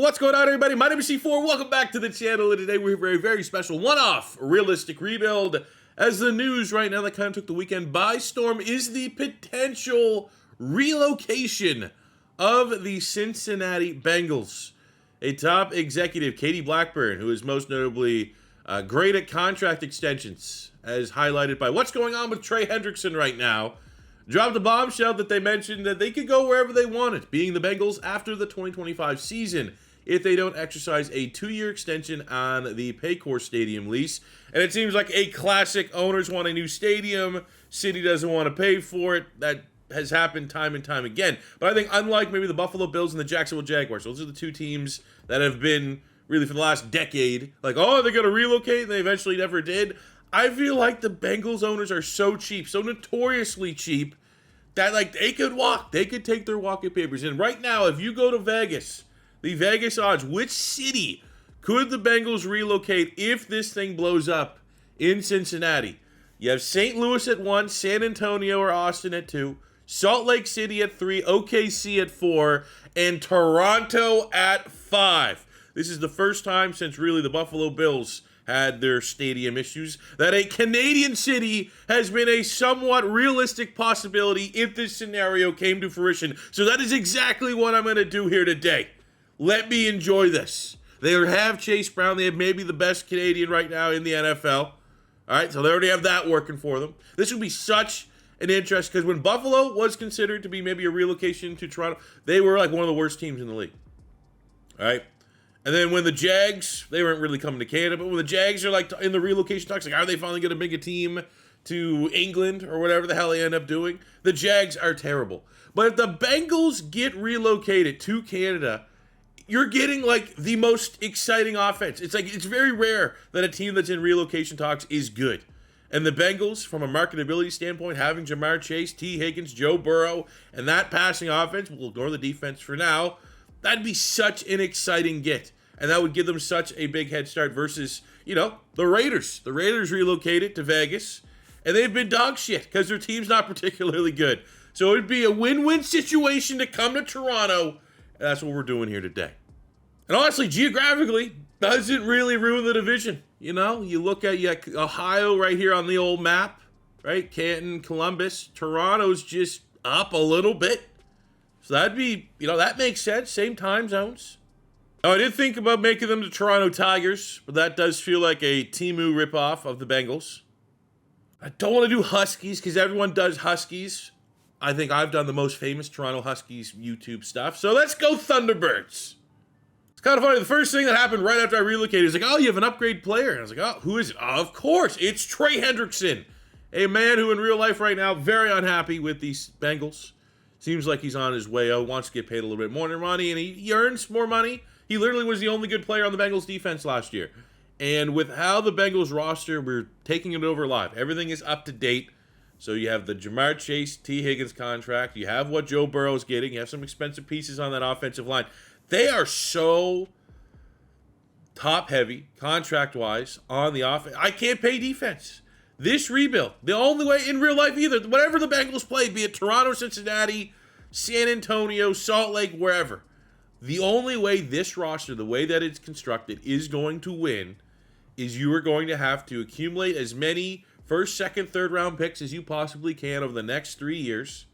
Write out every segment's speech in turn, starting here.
What's going on, everybody? My name is C4. Welcome back to the channel, and today we have a very special one-off realistic rebuild. As the news right now that kind of took the weekend by storm is the potential relocation of the Cincinnati Bengals. A top executive, Katie Blackburn, who is most notably great at contract extensions, as highlighted by what's going on with Trey Hendrickson right now, dropped a bombshell that they mentioned that they could go wherever they wanted, being the Bengals after the 2025 season, if they don't exercise a 2-year extension on the Paycor Stadium lease. And it seems like a classic: owners want a new stadium, city doesn't want to pay for it. That has happened time and time again. But I think unlike maybe the Buffalo Bills and the Jacksonville Jaguars, those are the two teams that have been really for the last decade like, oh, they're going to relocate, and they eventually never did. I feel like the Bengals owners are so cheap, so notoriously cheap, that like they could walk. They could take their walking papers. And right now, if you go to Vegas, the Vegas odds, which city could the Bengals relocate if this thing blows up in Cincinnati? You have St. Louis at 1, San Antonio or Austin at 2, Salt Lake City at 3, OKC at 4, and Toronto at 5. This is the first time since really the Buffalo Bills had their stadium issues that a Canadian city has been a somewhat realistic possibility if this scenario came to fruition. So that is exactly what I'm going to do here today. Let me enjoy this. They have Chase Brown. They have maybe the best Canadian right now in the NFL. All right, so they already have that working for them. This would be such an interest, because when Buffalo was considered to be maybe a relocation to Toronto, they were like one of the worst teams in the league. All right. And then when the Jags, they weren't really coming to Canada, but when the Jags are like in the relocation talks, like, are they finally going to bring a team to England or whatever the hell they end up doing? The Jags are terrible. But if the Bengals get relocated to Canada, you're getting like the most exciting offense. It's like, it's very rare that a team that's in relocation talks is good. And the Bengals, from a marketability standpoint, having Jamar Chase, T. Higgins, Joe Burrow, and that passing offense, we'll ignore the defense for now, that'd be such an exciting get. And that would give them such a big head start versus, you know, the Raiders. The Raiders relocated to Vegas, and they've been dog shit because their team's not particularly good. So it'd be a win-win situation to come to Toronto, and that's what we're doing here today. And honestly, geographically, doesn't really ruin the division. You know, you look at Ohio right here on the old map, right? Canton, Columbus, Toronto's just up a little bit. So that'd be, you know, that makes sense. Same time zones. Now, I did think about making them the Toronto Tigers, but that does feel like a Temu ripoff of the Bengals. I don't want to do Huskies because everyone does Huskies. I think I've done the most famous Toronto Huskies YouTube stuff. So let's go Thunderbirds. It's kind of funny. The first thing that happened right after I relocated is like, oh, you have an upgrade player. And I was like, oh, who is it? Oh, of course, it's Trey Hendrickson, a man who in real life right now, very unhappy with these Bengals. Seems like he's on his way out, wants to get paid a little bit more money, and he earns more money. He literally was the only good player on the Bengals defense last year. And with how the Bengals roster, we're taking it over live. Everything is up to date. So you have the Jamar Chase, T. Higgins contract. You have what Joe Burrow's getting. You have some expensive pieces on that offensive line. They are so top-heavy, contract-wise, on the offense. I can't pay defense. This rebuild, the only way in real life either, whatever the Bengals play, be it Toronto, Cincinnati, San Antonio, Salt Lake, wherever, the only way this roster, the way that it's constructed, is going to win is you are going to have to accumulate as many first, second, third round picks as you possibly can over the next 3 years,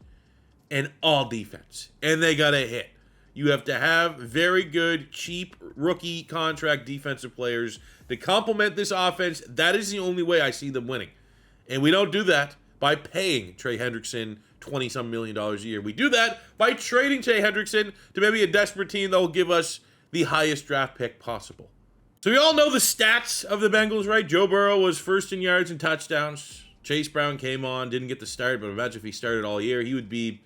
and all defense. And they got to hit. You have to have very good, cheap, rookie contract defensive players to complement this offense. That is the only way I see them winning. And we don't do that by paying Trey Hendrickson $20-some million a year. We do that by trading Trey Hendrickson to maybe a desperate team that will give us the highest draft pick possible. So we all know the stats of the Bengals, right? Joe Burrow was first in yards and touchdowns. Chase Brown came on, didn't get the start, but imagine if he started all year, he would be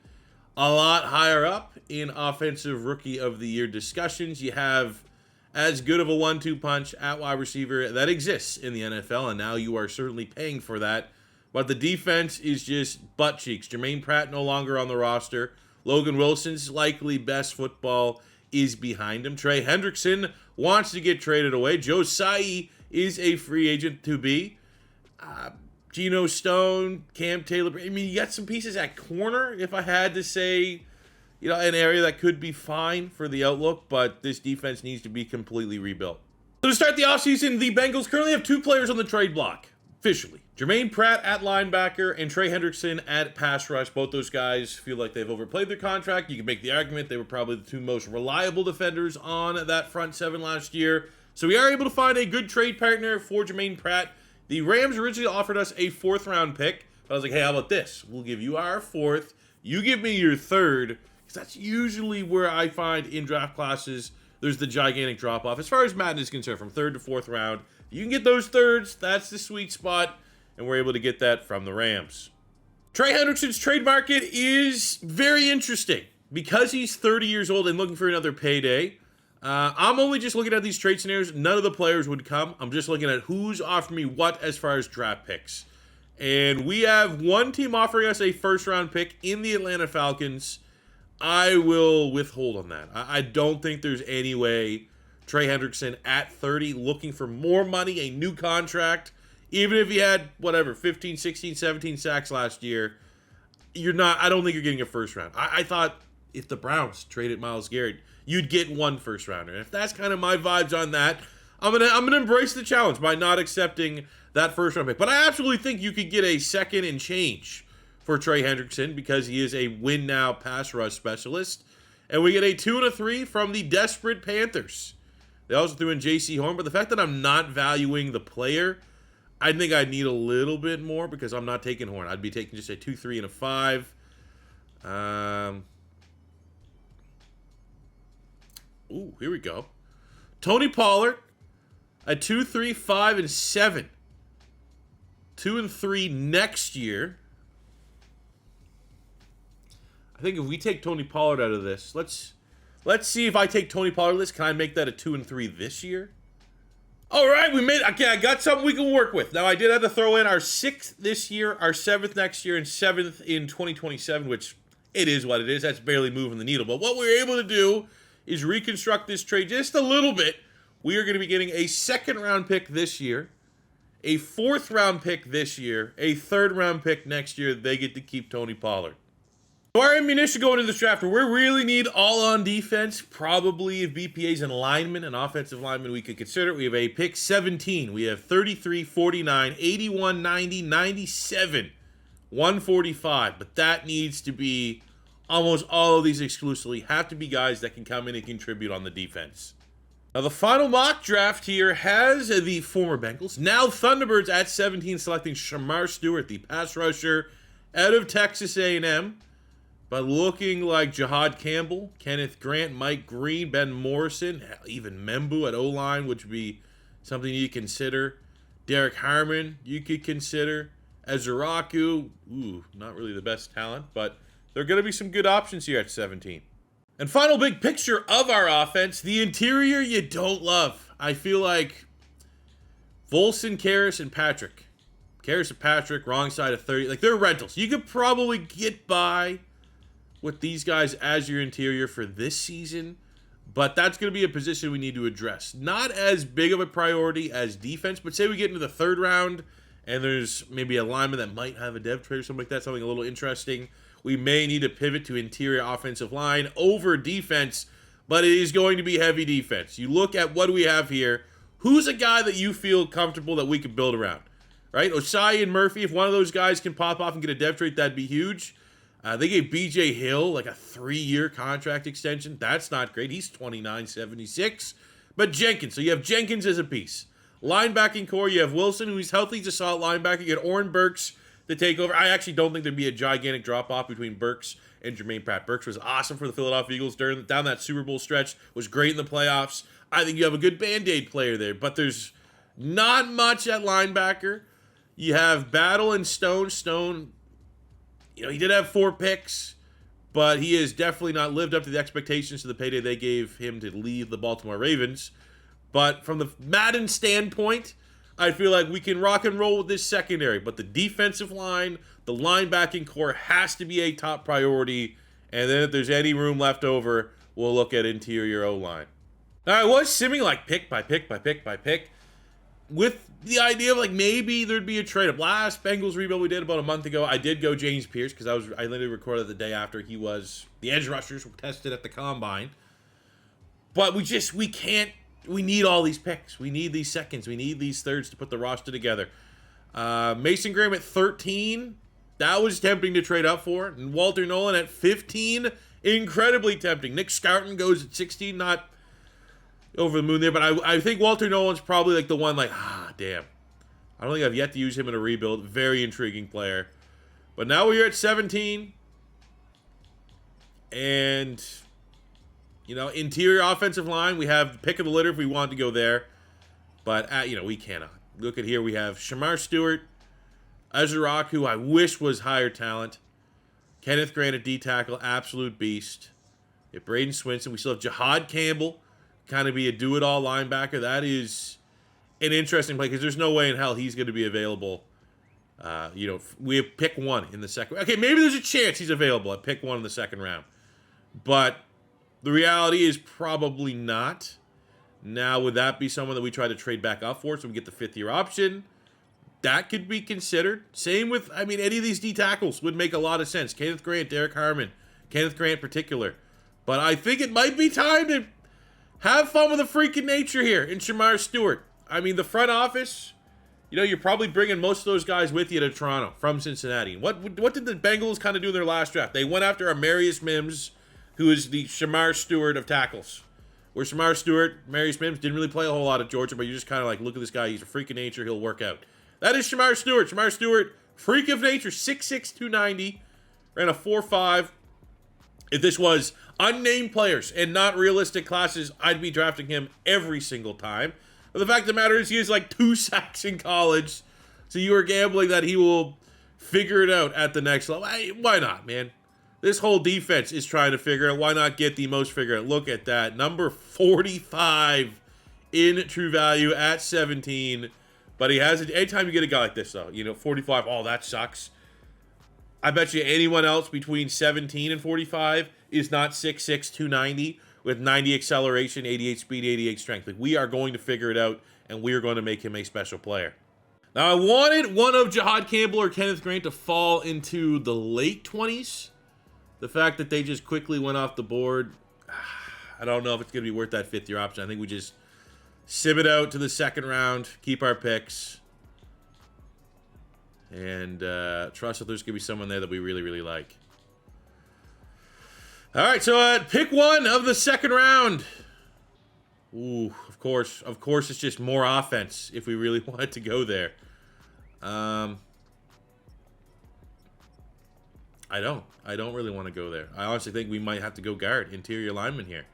a lot higher up in offensive rookie of the year discussions. You have as good of a 1-2 punch at wide receiver that exists in the NFL, and now you are certainly paying for that. But the defense is just butt cheeks. Jermaine Pratt no longer on the roster. Logan Wilson's likely best football is behind him. Trey Hendrickson wants to get traded away. Joe Tsai is a free agent to be. Geno Stone, Cam Taylor. I mean, you got some pieces at corner. If I had to say, an area that could be fine for the outlook, but this defense needs to be completely rebuilt. So to start the offseason, the Bengals currently have 2 players on the trade block, officially. Jermaine Pratt at linebacker and Trey Hendrickson at pass rush. Both those guys feel like they've overplayed their contract. You can make the argument they were probably the 2 most reliable defenders on that front 7 last year. So we are able to find a good trade partner for Jermaine Pratt. The Rams originally offered us a 4th round pick. But I was like, hey, how about this? We'll give you our 4th. You give me your 3rd. Because that's usually where I find in draft classes there's the gigantic drop-off. As far as Madden is concerned, from 3rd to 4th round, you can get those 3rds. That's the sweet spot. And we're able to get that from the Rams. Trey Hendrickson's trade market is very interesting. Because he's 30 years old and looking for another payday, I'm only just looking at these trade scenarios. None of the players would come. I'm just looking at who's offering me what as far as draft picks. And we have one team offering us a 1st round pick in the Atlanta Falcons. I will withhold on that. I don't think there's any way Trey Hendrickson at 30 looking for more money, a new contract, even if he had, 15, 16, 17 sacks last year, I don't think you're getting a 1st round. I thought if the Browns traded Myles Garrett, you'd get 1 1st rounder. And if that's kind of my vibes on that, I'm gonna embrace the challenge by not accepting that 1st round pick. But I absolutely think you could get a 2nd and change for Trey Hendrickson because he is a win now pass rush specialist. And we get a 2 and a 3 from the desperate Panthers. They also threw in J.C. Horn, but the fact that I'm not valuing the player, I think I need a little bit more because I'm not taking Horn. I'd be taking just a 2, 3, and a 5. Ooh, here we go. Tony Pollard, a 2, 3, 5, and 7. 2 and 3 next year. I think if we take Tony Pollard out of this, let's see if I take Tony Pollard out of this. Can I make that a 2 and 3 this year? All right, okay, I got something we can work with. Now, I did have to throw in our 6th this year, our 7th next year, and 7th in 2027, which it is what it is. That's barely moving the needle. But what we were able to do is reconstruct this trade just a little bit. We are going to be getting a 2nd round pick this year, a 4th round pick this year, a 3rd round pick next year. They get to keep Tony Pollard. So our ammunition going into this draft, we really need all on defense. Probably if BPA's an lineman, an offensive lineman we could consider. We have a pick 17. We have 33, 49, 81, 90, 97, 145. But that needs to be almost all of these exclusively have to be guys that can come in and contribute on the defense. Now the final mock draft here has the former Bengals, now Thunderbirds at 17, selecting Shamar Stewart, the pass rusher out of Texas A&M. But looking like Jahad Campbell, Kenneth Grant, Mike Green, Ben Morrison, even Membu at O-line, which would be something you consider. Derek Harmon, you could consider. Ezraku, not really the best talent, but there are going to be some good options here at 17. And final big picture of our offense, the interior you don't love. I feel like Volson, Karras, and Patrick. Karras and Patrick, wrong side of 30. Like, they're rentals. You could probably get by with these guys as your interior for this season, but that's going to be a position we need to address. Not as big of a priority as defense, but say we get into the 3rd round and there's maybe a lineman that might have a dev trade or something like that, something a little interesting. We may need to pivot to interior offensive line over defense, but it is going to be heavy defense. You look at what do we have here. Who's a guy that you feel comfortable that we could build around, right? Osai and Murphy, if one of those guys can pop off and get a dev trade, that'd be huge. They gave B.J. Hill like a 3-year contract extension. That's not great. He's $29.76. But Jenkins, so you have Jenkins as a piece. Linebacking core, you have Wilson, who's healthy. He's a solid linebacker. You get Oren Burks to take over. I actually don't think there'd be a gigantic drop-off between Burks and Jermaine Pratt. Burks was awesome for the Philadelphia Eagles down that Super Bowl stretch. Was great in the playoffs. I think you have a good Band-Aid player there. But there's not much at linebacker. You have Battle and Stone. Stone, he did have 4 picks, but he has definitely not lived up to the expectations of the payday they gave him to leave the Baltimore Ravens. But from the Madden standpoint, I feel like we can rock and roll with this secondary. But the defensive line, the linebacking core has to be a top priority. And then if there's any room left over, we'll look at interior O-line. Now, I was simming like pick by pick by pick by pick. with the idea of like maybe there'd be a trade up. Last Bengals rebuild we did about a month ago, I did go James Pierce because I literally recorded the day after he was the edge rushers were tested at the combine. But we can't. We need all these picks. We need these seconds. We need these thirds to put the roster together. Mason Graham at 13. That was tempting to trade up for. And Walter Nolan at 15. Incredibly tempting. Nick Scarton goes at 16. Not over the moon there. But I think Walter Nolan's probably like the one like, damn. I don't think I've yet to use him in a rebuild. Very intriguing player. But now we're at 17. And, you know, interior offensive line. We have the pick of the litter if we want to go there. But, you know, we cannot. Look at here. We have Shamar Stewart. Azarok, who I wish was higher talent. Kenneth Grant at D-tackle. Absolute beast. We have Braden Swinson. We still have Jahad Campbell. Kind of be a do-it-all linebacker. That is an interesting play because there's no way in hell he's going to be available. You know, we have pick 1 in the second. Okay, maybe there's a chance he's available at pick 1 in the second round. But the reality is probably not. Now, would that be someone that we try to trade back up for so we get the 5th-year option? That could be considered. Same with, I mean, any of these D tackles would make a lot of sense. Kenneth Grant, Derek Harmon, Kenneth Grant in particular. But I think it might be time to have fun with the freaking nature here in Shamar Stewart. I mean, the front office, you know, you're probably bringing most of those guys with you to Toronto from Cincinnati. What did the Bengals kind of do in their last draft? They went after Amarius Mims, who is the Shamar Stewart of tackles. Where Shamar Stewart, Amarius Mims, didn't really play a whole lot at Georgia, but you just kind of like, look at this guy. He's a freak of nature. He'll work out. That is Shamar Stewart. Shamar Stewart, freak of nature, 6'6", 290. Ran a 4.5. If this was unnamed players and not realistic classes, I'd be drafting him every single time. But the fact of the matter is he has like 2 sacks in college. So you are gambling that he will figure it out at the next level. Why not, man? This whole defense is trying to figure out. Why not get the most figure out? Look at that. Number 45 in true value at 17. But he has it. Anytime you get a guy like this, though, you know, 45, oh, that sucks. I bet you anyone else between 17 and 45 is not 6'6", 290 with 90 acceleration, 88 speed, 88 strength. Like, we are going to figure it out, and we are going to make him a special player. Now, I wanted one of Jahad Campbell or Kenneth Grant to fall into the late 20s. The fact that they just quickly went off the board, I don't know if it's going to be worth that 5th-year option. I think we just sim it out to the second round, keep our picks, and trust that there's going to be someone there that we really, really like. All right, so pick 1 of the second round. Ooh, of course, it's just more offense if we really wanted to go there. I don't really want to go there. I honestly think we might have to go guard, interior lineman here.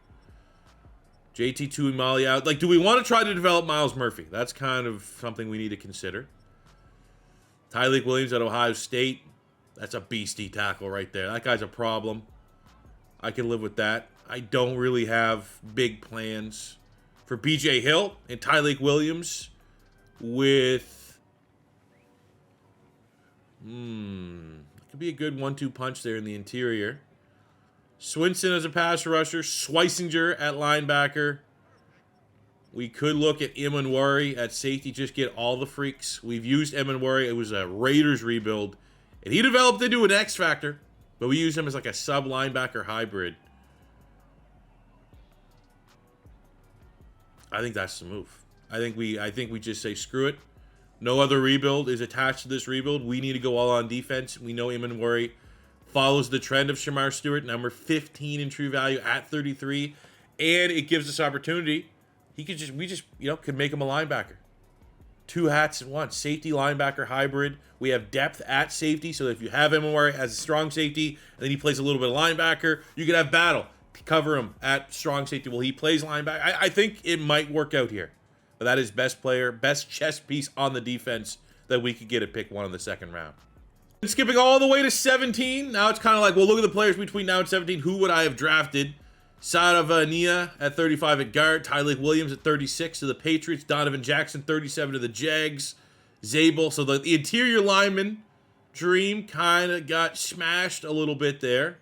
JT Tuimali out. Like, do we want to try to develop Miles Murphy? That's kind of something we need to consider. Tyleik Williams at Ohio State. That's a beastie tackle right there. That guy's a problem. I can live with that. I don't really have big plans for BJ Hill and Tyleik Williams with... It could be a good 1-2 punch there in the interior. Swinson as a pass rusher. Schweisinger at linebacker. We could look at Imanwari at safety. Just get all the freaks. We've used Imanwari. It was a Raiders rebuild. And he developed into an X factor. But we use him as like a sub-linebacker hybrid. I think that's the move. I think we just say screw it. No other rebuild is attached to this rebuild. We need to go all on defense. We know Imanwari follows the trend of Shamar Stewart, number 15 in true value at 33, and it gives us opportunity. We just could make him a linebacker. 2 hats at once, safety linebacker hybrid. We have depth at safety, so if you have Imanwari as a strong safety, and then he plays a little bit of linebacker, you could have Battle cover him at strong safety. Well, he plays linebacker. I think it might work out here. But that is best player, best chess piece on the defense that we could get at pick 1 in the second round. And skipping all the way to 17. Now it's kind of like, well, look at the players between now and 17. Who would I have drafted? Saravania at 35 at guard. Tyleik Williams at 36 to the Patriots. Donovan Jackson, 37 to the Jags. Zabel. So the interior lineman dream kind of got smashed a little bit there.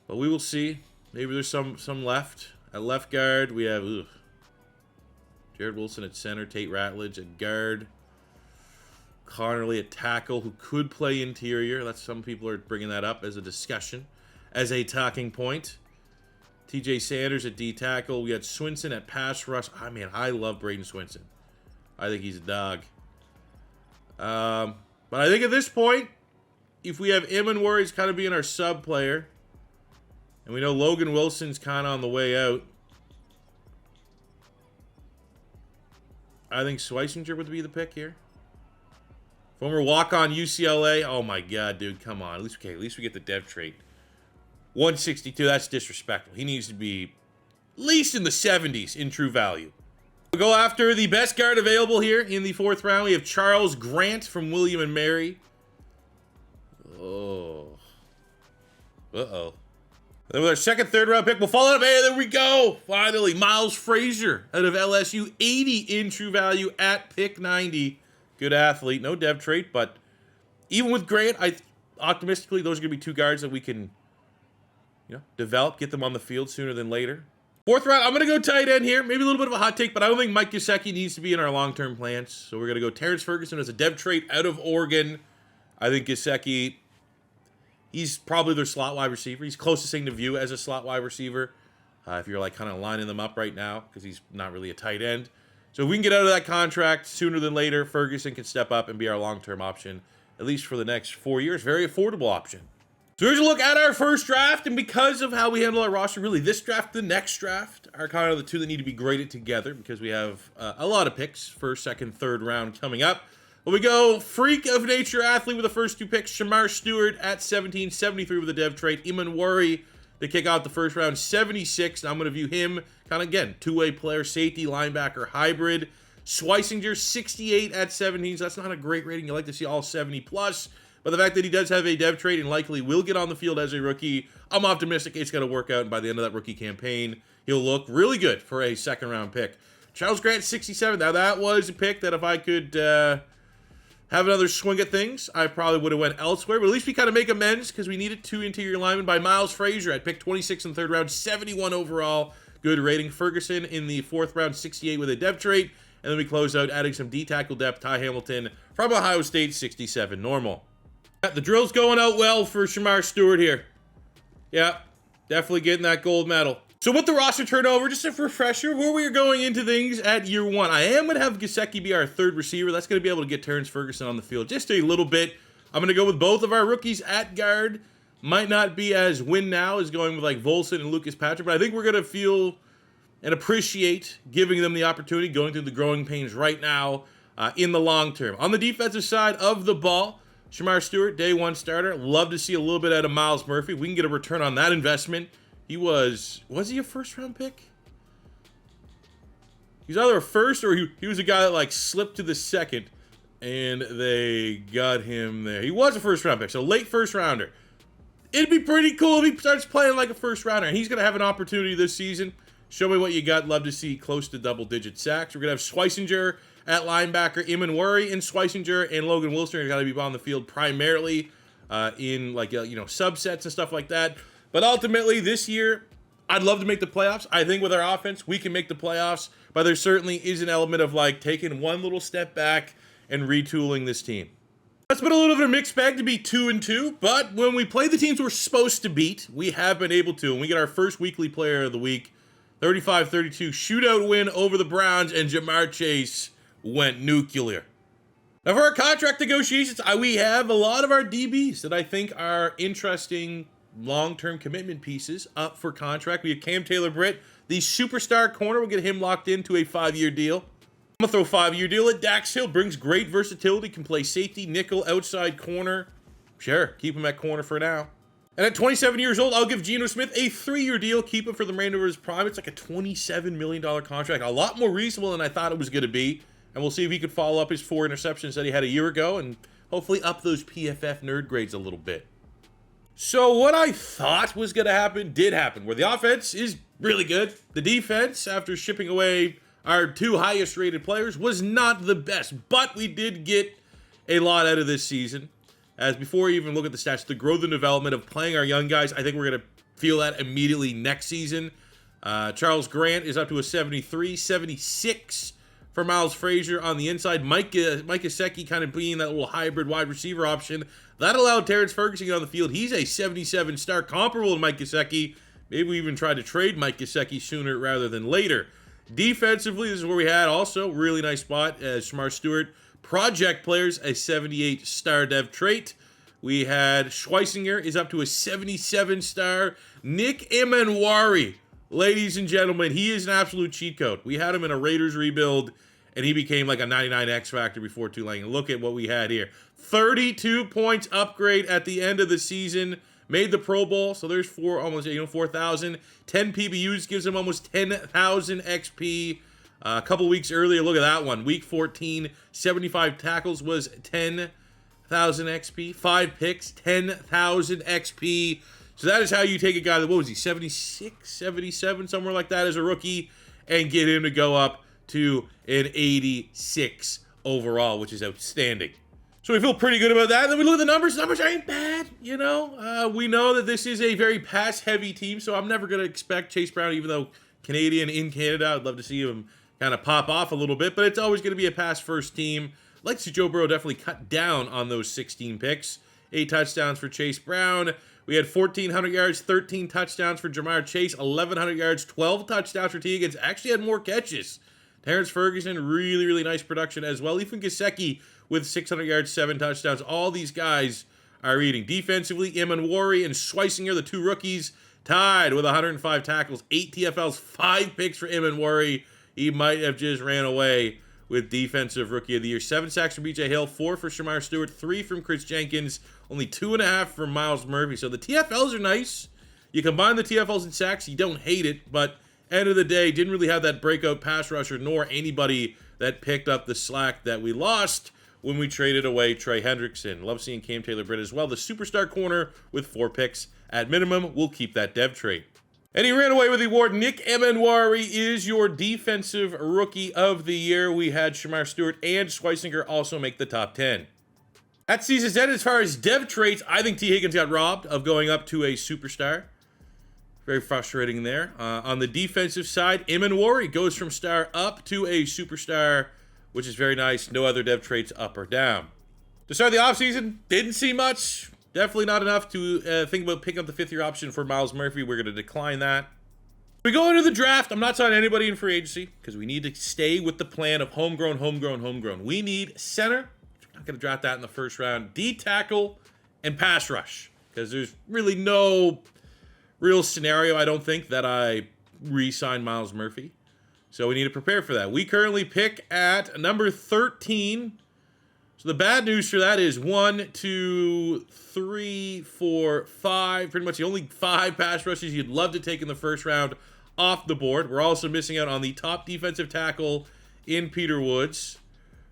But we will see. Maybe there's some left. At left guard, we have Jared Wilson at center, Tate Ratledge at guard. Connerly at tackle, who could play interior. That's some people are bringing that up as a discussion, as a talking point. TJ Sanders at D tackle. We got Swinson at pass rush. I mean, I love Braden Swinson. I think he's a dog. But I think at this point, if we have Imanwari, he's kind of being our sub player, and we know Logan Wilson's kind of on the way out, I think Schweisinger would be the pick here. Former walk-on UCLA. Oh my God, dude, come on. At least we get the dev trait. 162, that's disrespectful. He needs to be at least in the 70s in true value. We'll go after the best guard available here in the 4th round. We have Charles Grant from William and Mary. Oh. Uh-oh. Then with our 2nd, 3rd round pick, we'll follow it up. Hey, there we go. Finally, Miles Frazier out of LSU. 80 in true value at pick 90. Good athlete. No dev trait, but even with Grant, optimistically, those are going to be 2 guards that we can, develop, get them on the field sooner than later. 4th round, I'm going to go tight end here. Maybe a little bit of a hot take, but I don't think Mike Gesicki needs to be in our long-term plans. So we're going to go Terrence Ferguson as a dev trait out of Oregon. I think Gesicki, he's probably their slot wide receiver. He's closest thing to view as a slot wide receiver. If you're like kind of lining them up right now, because he's not really a tight end. So if we can get out of that contract sooner than later, Ferguson can step up and be our long-term option, at least for the next 4 years. Very affordable option. So here's a look at our first draft, and because of how we handle our roster, really this draft, the next draft, are kind of the 2 that need to be graded together because we have a lot of picks, 1st, 2nd, 3rd round coming up. But we go freak of nature athlete with the first 2 picks, Shamar Stewart at 17, 73 with a dev trait. Imanwari to kick out the first round, 76. Now I'm going to view him kind of, again, 2-way player, safety, linebacker, hybrid. Schweisinger, 68 at 17, so that's not a great rating. You like to see all 70 plus. But the fact that he does have a dev trait and likely will get on the field as a rookie, I'm optimistic it's going to work out. And by the end of that rookie campaign, he'll look really good for a 2nd round pick. Charles Grant, 67. Now that was a pick that if I could have another swing at things, I probably would have went elsewhere. But at least we kind of make amends because we needed 2 interior linemen by Miles Frazier at pick 26 in the 3rd round, 71 overall. Good rating. Ferguson in the 4th round, 68 with a dev trait. And then we close out adding some D-tackle depth. Ty Hamilton from Ohio State, 67 normal. The drill's going out well for Shamar Stewart here. Yeah, definitely getting that gold medal. So with the roster turnover, just a refresher, where we are going into things at year 1. I am going to have Gesicki be our 3rd receiver. That's going to be able to get Terrence Ferguson on the field just a little bit. I'm going to go with both of our rookies at guard. Might not be as win now as going with like Volson and Lucas Patrick, but I think we're going to feel and appreciate giving them the opportunity, going through the growing pains right now in the long term. On the defensive side of the ball, Shamar Stewart, day 1 starter. Love to see a little bit out of Miles Murphy. We can get a return on that investment. He was he a 1st round pick? He's either a 1st or he was a guy that like slipped to the 2nd and they got him there. He was a 1st round pick, so late 1st rounder. It'd be pretty cool if he starts playing like a 1st rounder, and he's going to have an opportunity this season. Show me what you got. Love to see close to double-digit sacks. We're going to have Schweisinger at linebacker, Imanwari and Schweisinger and Logan Wilson are going to be on the field primarily in like subsets and stuff like that. But ultimately this year, I'd love to make the playoffs. I think with our offense, we can make the playoffs. But there certainly is an element of like taking one little step back and retooling this team. It's been a little bit of a mixed bag to be 2-2, but when we play the teams we're supposed to beat, we have been able to. And we get our first weekly player of the week, 35-32 shootout win over the Browns, and Jamar Chase went nuclear. Now for our contract negotiations, we have a lot of our DBs that I think are interesting long-term commitment pieces up for contract. We have Cam Taylor-Britt, the superstar corner. We'll get him locked into a 5-year deal. I'm going to throw a 5-year deal at Dax Hill. Brings great versatility, can play safety, nickel, outside corner. Sure, keep him at corner for now. And at 27 years old, I'll give Geno Smith a 3-year deal. Keep him for the remainder of his prime. It's like a $27 million contract. A lot more reasonable than I thought it was going to be. And we'll see if he could follow up his 4 interceptions that he had a year ago and hopefully up those PFF nerd grades a little bit. So what I thought was going to happen did happen, where the offense is really good. The defense, after shipping away our 2 highest rated players, was not the best. But we did get a lot out of this season. As before we even look at the stats, the growth and development of playing our young guys, I think we're going to feel that immediately next season. Charles Grant is up to a 73, 76 for Miles Frazier on the inside. Mike Gesicki kind of being that little hybrid wide receiver option. That allowed Terrence Ferguson to get on the field. He's a 77-star, comparable to Mike Gesicki. Maybe we even tried to trade Mike Gesicki sooner rather than later. Defensively, this is where we had also really nice spot as Shamar Stewart. Project players, a 78-star dev trait. We had Schweisinger is up to a 77-star. Nick Emanwari, ladies and gentlemen, he is an absolute cheat code. We had him in a Raiders rebuild, and he became like a 99 X factor before too long. And look at what we had here. 32 points upgrade at the end of the season. Made the Pro Bowl, so there's almost 4,000. 10 PBUs gives him almost 10,000 XP. A couple weeks earlier, look at that one. Week 14, 75 tackles was 10,000 XP. 5 picks, 10,000 XP. So that is how you take a guy that, what was he, 76, 77, somewhere like that as a rookie, and get him to go up to an 86 overall, which is outstanding. So we feel pretty good about that. And then we look at the numbers. Numbers ain't bad, you know. We know that this is a very pass-heavy team, so I'm never going to expect Chase Brown, even though Canadian in Canada, I'd love to see him kind of pop off a little bit, but it's always going to be a pass-first team. I'd like to see Joe Burrow definitely cut down on those 16 picks. 8 touchdowns for Chase Brown. We had 1,400 yards, 13 touchdowns for Jamar Chase, 1,100 yards, 12 touchdowns for T. Higgins. Actually had more catches. Terrence Ferguson, really, really nice production as well. Even Gesicki with 600 yards, 7 touchdowns. All these guys are eating. Defensively, Emanwari and Schweisinger, the 2 rookies, tied with 105 tackles, 8 TFLs, 5 picks for Emanwari. He might have just ran away with Defensive Rookie of the Year. 7 sacks from BJ Hill, 4 for Shamar Stewart, 3 from Chris Jenkins, only 2.5 from Miles Murphy. So the TFLs are nice. You combine the TFLs and sacks, you don't hate it, but end of the day, didn't really have that breakout pass rusher, nor anybody that picked up the slack that we lost when we traded away Trey Hendrickson. Love seeing Cam Taylor-Britt as well. The superstar corner with 4 picks. At minimum, we'll keep that dev trait. And he ran away with the award. Nick Emanwari is your Defensive Rookie of the Year. We had Shamar Stewart and Schweisinger also make the top 10. At season's end, as far as dev traits, I think T. Higgins got robbed of going up to a superstar. Very frustrating there. On the defensive side, Emanwari goes from star up to a superstar, which is very nice. No other dev traits up or down. To start the offseason, didn't see much. Definitely not enough to think about picking up the 5th-year option for Miles Murphy. We're going to decline that. We go into the draft. I'm not signing anybody in free agency because we need to stay with the plan of homegrown, homegrown, homegrown. We need center. We're not going to draft that in the first round. D tackle and pass rush because there's really no real scenario, I don't think, that I re-sign Miles Murphy. So we need to prepare for that. We currently pick at number 13. So the bad news for that is 1, 2, 3, 4, 5. Pretty much the only 5 pass rushes you'd love to take in the first round off the board. We're also missing out on the top defensive tackle in Peter Woods.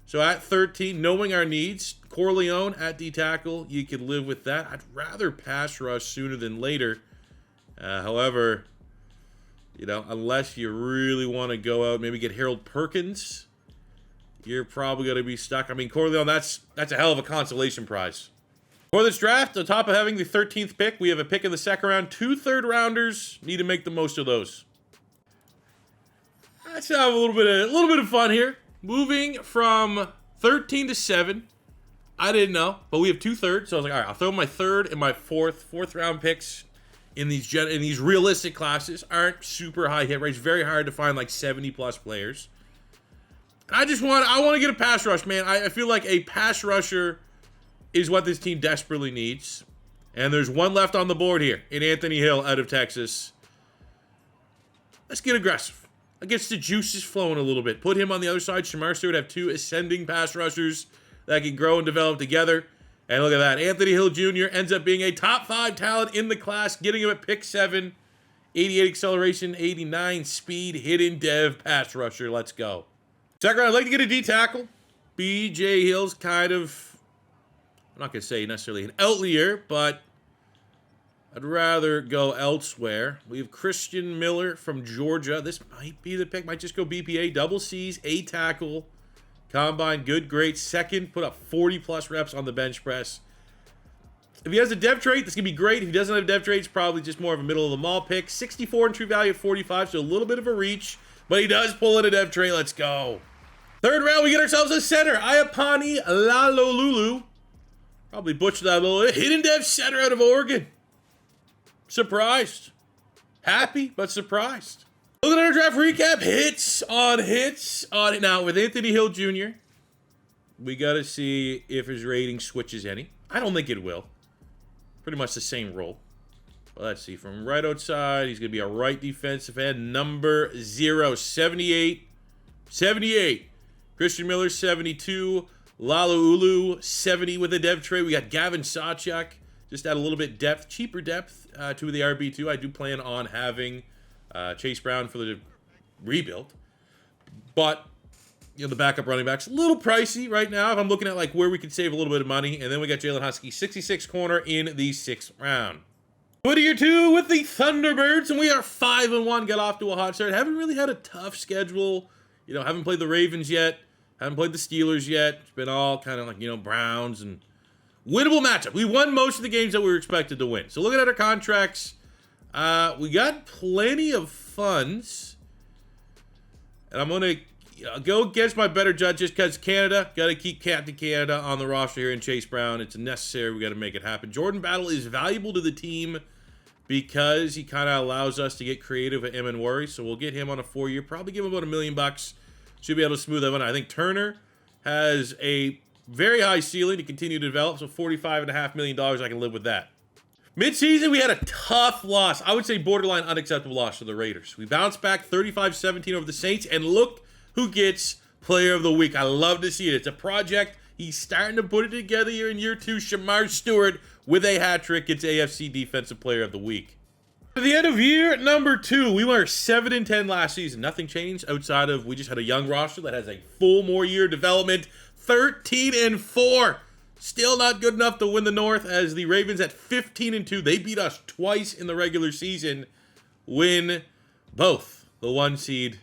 So at 13, knowing our needs, Corleone at D tackle, you could live with that. I'd rather pass rush sooner than later. However, you know, unless you really want to go out, maybe get Harold Perkins, you're probably going to be stuck. I mean, Corleone, that's a hell of a consolation prize. For this draft, on top of having the 13th pick, we have a pick in the second round. 2 third-rounders. Need to make the most of those. Let's have a little bit of fun here. Moving from 13 to 7. I didn't know, but we have 2 thirds. So I was like, all right, I'll throw my 3rd and my 4th round picks in these realistic classes. Aren't super high hit rates. Very hard to find like 70+ players. I want to get a pass rush, man. I feel like a pass rusher is what this team desperately needs. And there's one left on the board here in Anthony Hill out of Texas. Let's get aggressive. It gets the juices flowing a little bit. Put him on the other side. Shamar Stewart have 2 ascending pass rushers that can grow and develop together. And look at that. Anthony Hill Jr. ends up being a top 5 talent in the class, getting him at pick 7. 88 acceleration, 89 speed, hidden dev pass rusher. Let's go. Second round, I'd like to get a D tackle. BJ Hill's kind of, I'm not going to say necessarily an outlier, but I'd rather go elsewhere. We have Christian Miller from Georgia. This might be the pick. Might just go BPA. Double C's, A tackle. Combine, good, great. Second, put up 40+ reps on the bench press. If he has a dev trait, this can be great. If he doesn't have a dev trait, it's probably just more of a middle-of-the-mall pick. 64 in true value at 45, so a little bit of a reach. But he does pull in a dev trait. Let's go. Third round, we get ourselves a center. Iapani Lalolulu. Probably butchered that a little bit. Hidden Dev center out of Oregon. Surprised. Happy, but surprised. Looking at our draft recap. Hits on hits on it. Now, with Anthony Hill Jr., we got to see if his rating switches any. I don't think it will. Pretty much the same role. But let's see. From right outside, he's going to be a right defensive end. Number 0. 78. 78. Christian Miller, 72. Lalolu, 70 with a dev trade. We got Gavin Sawchuk. Just add a little bit depth, cheaper depth to the RB2. I do plan on having Chase Brown for the rebuild. But, you know, the backup running back's a little pricey right now if I'm looking at like where we could save a little bit of money. And then we got Jalen Husky, 66 corner in the 6th round. Whittier 2 with the Thunderbirds, and we are 5-1. Got off to a hot start. Haven't really had a tough schedule. You know, haven't played the Ravens yet. Haven't played the Steelers yet. It's been all kind of like, you know, Browns and winnable matchup. We won most of the games that we were expected to win. So looking at our contracts, we got plenty of funds. And I'm going to go against my better judge just because Canada. Got to keep Captain Canada on the roster here in Chase Brown. It's necessary. We got to make it happen. Jordan Battle is valuable to the team because he kind of allows us to get creative with him and worry. So we'll get him on a 4-year. Probably give him about $1 million. Should be able to smooth that one. I think Turner has a very high ceiling to continue to develop. So $45.5 million, I can live with that. Mid-season, we had a tough loss. I would say borderline unacceptable loss to the Raiders. We bounced back 35-17 over the Saints, and look who gets Player of the Week. I love to see it. It's a project. He's starting to put it together here in year 2. Shamar Stewart with a hat trick gets AFC Defensive Player of the Week. At the end of year number 2, we were 7-10 last season. Nothing changed outside of we just had a young roster that has a full more year development. 13-4. Still not good enough to win the North as the Ravens at 15-2. They beat us twice in the regular season. Win both the 1 seed.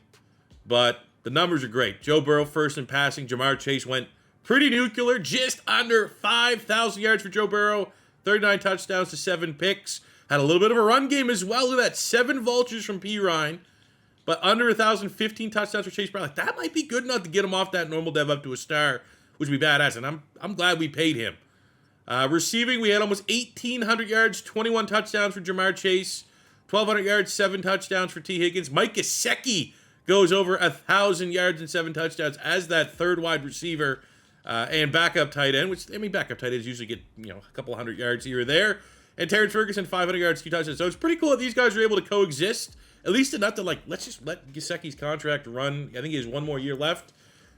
But the numbers are great. Joe Burrow first in passing. Jamar Chase went pretty nuclear. Just under 5,000 yards for Joe Burrow. 39 touchdowns to 7 picks. Had a little bit of a run game as well. Look at that. 7 vultures from P. Ryan. But under 1,015 touchdowns for Chase Brown. Like, that might be good enough to get him off that normal dev up to a star, which would be badass. And I'm glad we paid him. Receiving, we had almost 1,800 yards, 21 touchdowns for Jamar Chase. 1,200 yards, 7 touchdowns for T. Higgins. Mike Gesicki goes over 1,000 yards and 7 touchdowns as that third wide receiver and backup tight end, which, I mean, backup tight ends usually get, you know, a couple hundred yards here or there. And Terrence Ferguson, 500 yards, 2 touchdowns. So it's pretty cool that these guys are able to coexist, at least enough to, like, let's just let Gesicki's contract run. I think he has 1 more year left.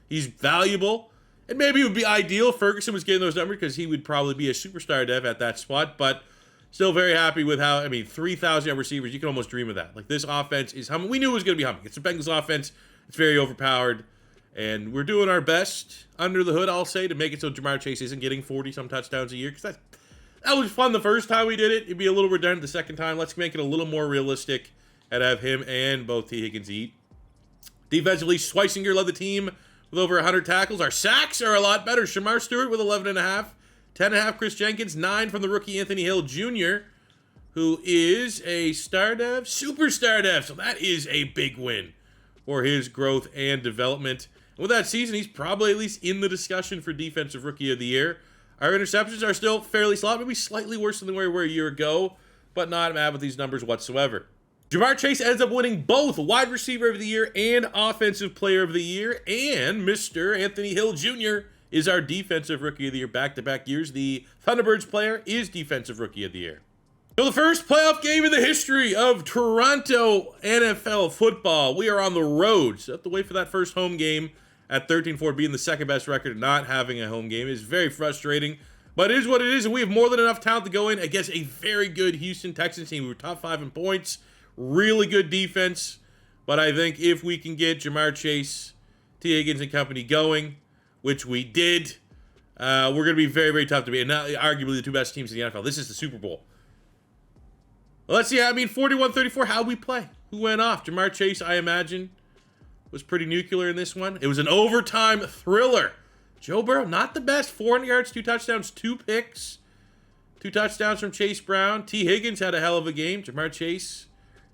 He's valuable. And maybe it would be ideal if Ferguson was getting those numbers because he would probably be a superstar dev at that spot. But still very happy with how, I mean, 3,000 yard receivers, you can almost dream of that. Like, this offense is humming. We knew it was going to be humming. It's the Bengals offense. It's very overpowered. And we're doing our best under the hood, I'll say, to make it so Jamar Chase isn't getting 40-some touchdowns a year. Because that was fun the first time we did it. It'd be a little redundant the second time. Let's make it a little more realistic and have him and both T. Higgins eat. Defensively, Schweisinger led the team with over 100 tackles. Our sacks are a lot better. Shamar Stewart with 11.5. 10.5 Chris Jenkins. 9 from the rookie Anthony Hill Jr., who is a star dev, superstar dev. So that is a big win for his growth and development. And with that season, he's probably at least in the discussion for Defensive Rookie of the Year. Our interceptions are still fairly solid, maybe slightly worse than they were a year ago, but not mad with these numbers whatsoever. Jamar Chase ends up winning both Wide Receiver of the Year and Offensive Player of the Year, and Mr. Anthony Hill Jr. is our Defensive Rookie of the Year back-to-back years. The Thunderbirds player is Defensive Rookie of the Year. So the first playoff game in the history of Toronto NFL football. We are on the road, so have to wait for that first home game at 13-4, being the second best record, not having a home game is very frustrating. But it is what it is, and we have more than enough talent to go in against a very good Houston Texans team. We were top 5 in points. Really good defense. But I think if we can get Jamar Chase, T. Higgins, and company going, which we did, we're going to be very, very tough to beat. And now, arguably the 2 best teams in the NFL. This is the Super Bowl. Well, let's see. I mean, 41-34, how'd we play? Who went off? Jamar Chase, I imagine, was pretty nuclear in this one. It was an overtime thriller. Joe Burrow, not the best. 400 yards, 2 touchdowns, 2 picks. 2 touchdowns from Chase Brown. T. Higgins had a hell of a game. Jamar Chase,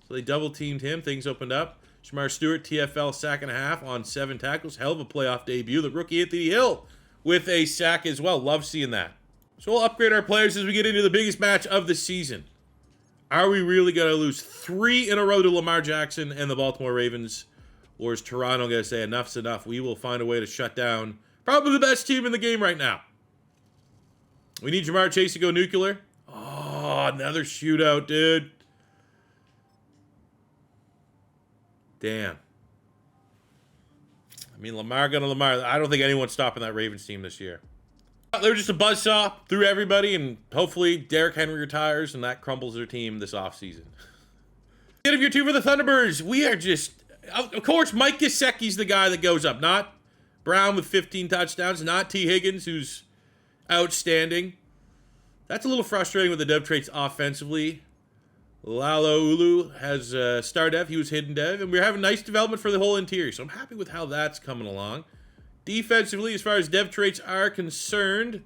so they double-teamed him. Things opened up. Shamar Stewart, TFL sack and a half on 7 tackles. Hell of a playoff debut. The rookie Anthony Hill with a sack as well. Love seeing that. So we'll upgrade our players as we get into the biggest match of the season. Are we really going to lose 3 in a row to Lamar Jackson and the Baltimore Ravens? Or is Toronto going to say enough's enough? We will find a way to shut down probably the best team in the game right now. We need Jamar Chase to go nuclear. Oh, another shootout, dude. Damn. I mean, Lamar gonna Lamar. I don't think anyone's stopping that Ravens team this year. They were just a buzzsaw through everybody, and hopefully Derrick Henry retires, and that crumbles their team this offseason. Get of your 2 for the Thunderbirds. We are just... Of course, Mike Gesicki's the guy that goes up. Not Brown with 15 touchdowns. Not T. Higgins, who's outstanding. That's a little frustrating with the dev traits offensively. Lalo Ulu has star dev. He was hidden dev. And we're having nice development for the whole interior. So I'm happy with how that's coming along. Defensively, as far as dev traits are concerned,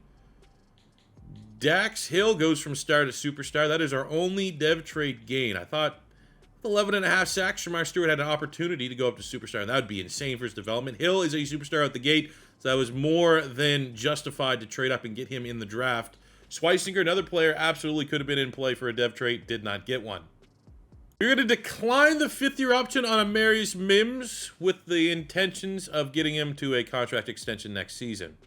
Dax Hill goes from star to superstar. That is our only dev trait gain. I thought 11.5 sacks. Shamar Stewart had an opportunity to go up to superstar. And that would be insane for his development. Hill is a superstar out the gate. So that was more than justified to trade up and get him in the draft. Schweisinger, another player, absolutely could have been in play for a dev trait, did not get one. We're going to decline the 5th-year option on Amarius Mims with the intentions of getting him to a contract extension next season.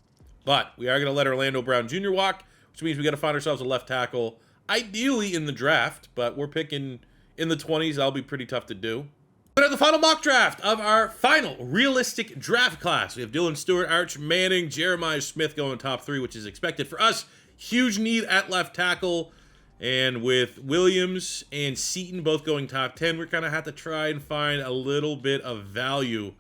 But we are going to let Orlando Brown Jr. walk, which means we got to find ourselves a left tackle, ideally in the draft, but we're picking in the 20s. That'll be pretty tough to do. But at the final mock draft of our final realistic draft class, we have Dylan Stewart, Arch Manning, Jeremiah Smith going top 3, which is expected for us. Huge need at left tackle, and with Williams and Seaton both going top 10, we're going to have to try and find a little bit of value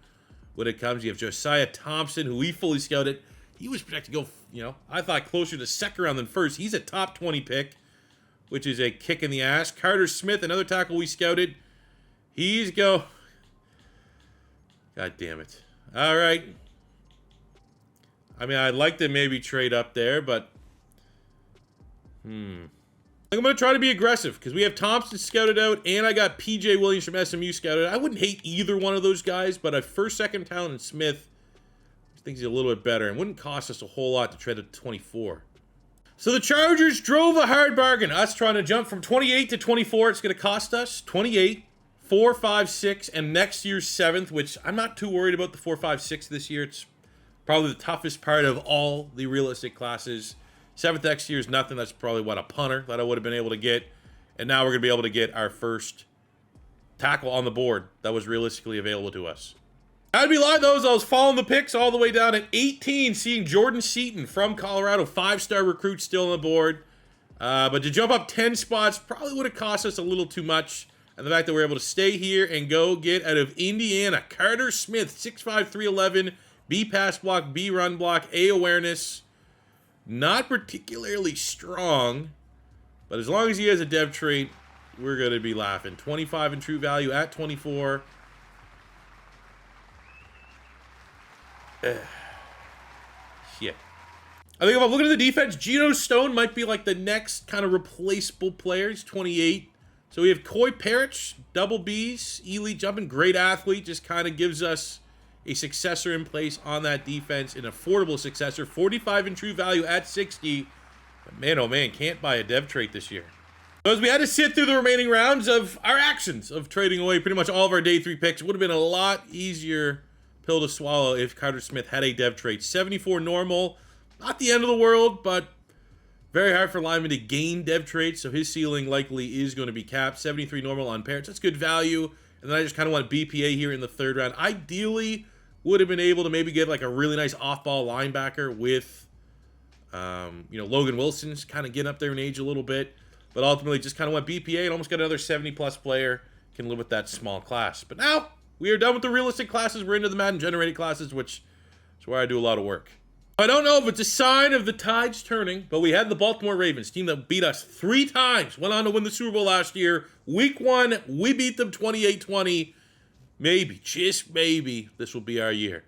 when it comes. You have Josiah Thompson, who we fully scouted. He was projected to go, I thought closer to 2nd round than 1st. He's a top 20 pick, which is a kick in the ass. Carter Smith, another tackle we scouted. God damn it. All right. I mean, I'd like to maybe trade up there, but... I think I'm going to try to be aggressive because we have Thompson scouted out and I got PJ Williams from SMU scouted out. I wouldn't hate either one of those guys, but a 1st, 2nd talent in Smith, I think he's a little bit better and wouldn't cost us a whole lot to trade at 24. So the Chargers drove a hard bargain. Us trying to jump from 28 to 24. It's going to cost us 28, 4, 5, 6, and next year's 7th, which I'm not too worried about the 4, 5, 6 this year. It's probably the toughest part of all the realistic classes. 7th next year is nothing. That's probably, a punter that I would have been able to get. And now we're going to be able to get our first tackle on the board that was realistically available to us. I'd be lying, though, as I was following the picks all the way down at 18, seeing Jordan Seaton from Colorado, 5-star recruit still on the board. But to jump up 10 spots probably would have cost us a little too much. And the fact that we're able to stay here and go get out of Indiana, Carter Smith, 6'5", 311, B pass block, B run block, A awareness. Not particularly strong, but as long as he has a dev trait, we're going to be laughing. 25 in true value at 24. Shit. I think if I'm looking at the defense, Geno Stone might be like the next kind of replaceable player. He's 28. So we have Coy Parrish, double Bs, elite jumping, great athlete, just kind of gives us a successor in place on that defense, an affordable successor, 45 in true value at 60. But man, oh man, can't buy a dev trait this year. So as we had to sit through the remaining rounds of our actions of trading away pretty much all of our day 3 picks, it would have been a lot easier pill to swallow if Carter Smith had a dev trait. 74 normal, not the end of the world, but very hard for linemen to gain dev traits, so his ceiling likely is going to be capped. 73 normal on Parrots, that's good value. And then I just kind of want BPA here in the 3rd round. Ideally, would have been able to maybe get like a really nice off-ball linebacker with, Logan Wilson's kind of getting up there in age a little bit. But ultimately, just kind of went BPA and almost got another 70-plus player. Can live with that small class. But now, we are done with the realistic classes. We're into the Madden-generated classes, which is where I do a lot of work. I don't know if it's a sign of the tides turning, but we had the Baltimore Ravens, team that beat us 3 times, went on to win the Super Bowl last year. Week 1, we beat them 28-20. Maybe, just maybe, this will be our year.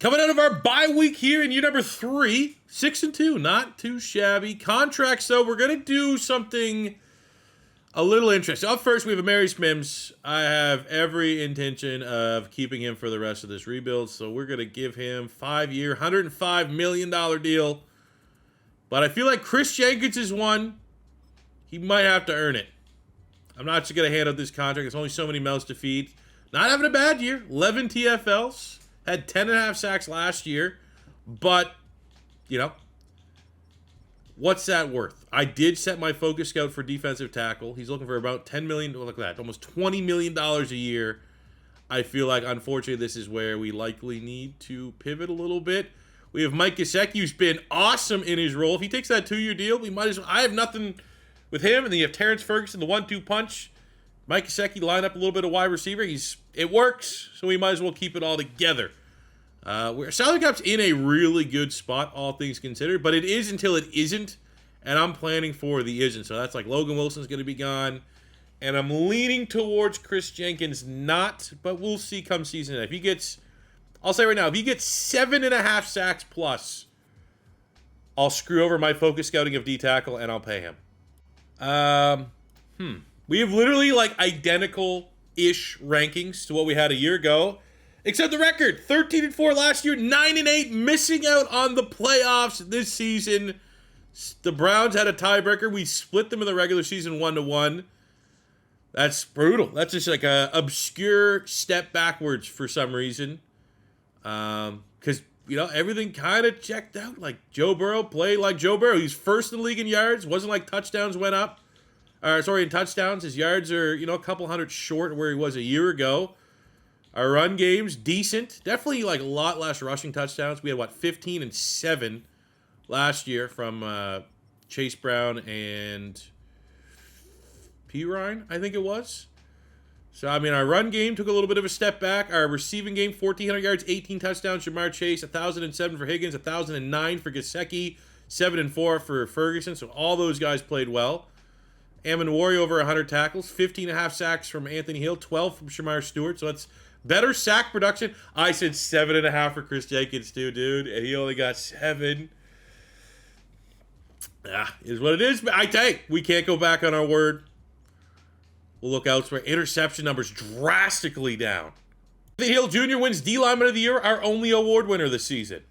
Coming out of our bye week here in year number 3, 6-2, not too shabby. Contracts, though, we're going to do something a little interesting. Up first, we have Amarius Mims. I have every intention of keeping him for the rest of this rebuild, so we're going to give him 5-year, $105 million deal. But I feel like Chris Jenkins is one. He might have to earn it. I'm not just going to hand out this contract. There's only so many mouths to feed. Not having a bad year. 11 TFLs. Had 10.5 sacks last year. But, you know, what's that worth? I did set my focus scout for defensive tackle. He's looking for about $10 million. Look at that. Almost $20 million a year. I feel like, unfortunately, this is where we likely need to pivot a little bit. We have Mike Gesicki, who's been awesome in his role. If he takes that 2-year deal, we might as well. I have nothing with him. And then you have Terrence Ferguson, the 1-2 punch. Mike Gesicki line up a little bit of wide receiver. It works, so we might as well keep it all together. Salary cap's in a really good spot, all things considered, but it is until it isn't, and I'm planning for the isn't. So that's like Logan Wilson's going to be gone, and I'm leaning towards Chris Jenkins not, but we'll see come season end. If he gets, I'll say right now, if he gets 7.5 sacks plus, I'll screw over my focus scouting of D tackle, and I'll pay him. We have literally like identical-ish rankings to what we had a year ago. Except the record, 13-4 last year, 9-8, missing out on the playoffs this season. The Browns had a tiebreaker. We split them in the regular season 1-1. That's brutal. That's just like a obscure step backwards for some reason. Because, you know, everything kind of checked out. Like Joe Burrow played like Joe Burrow. He's first in the league in yards. Wasn't like touchdowns went up. In touchdowns. His yards are, you know, a couple hundred short of where he was a year ago. Our run game's decent. Definitely like a lot less rushing touchdowns. We had, 15 and 7 last year from Chase Brown and P. Ryan, I think it was. So, I mean, our run game took a little bit of a step back. Our receiving game, 1,400 yards, 18 touchdowns. Jamar Chase, 1,007 for Higgins, 1,009 for Gesicki, 7-4 for Ferguson. So all those guys played well. Amon Warrior over 100 tackles, 15.5 sacks from Anthony Hill, 12 from Shamar Stewart. So that's better sack production. I said 7.5 for Chris Jenkins too, dude, and he only got 7. Is what it is. I tell you, we can't go back on our word. We'll look elsewhere. Interception numbers drastically down. Anthony Hill Jr. wins D Lineman of the Year, our only award winner this season.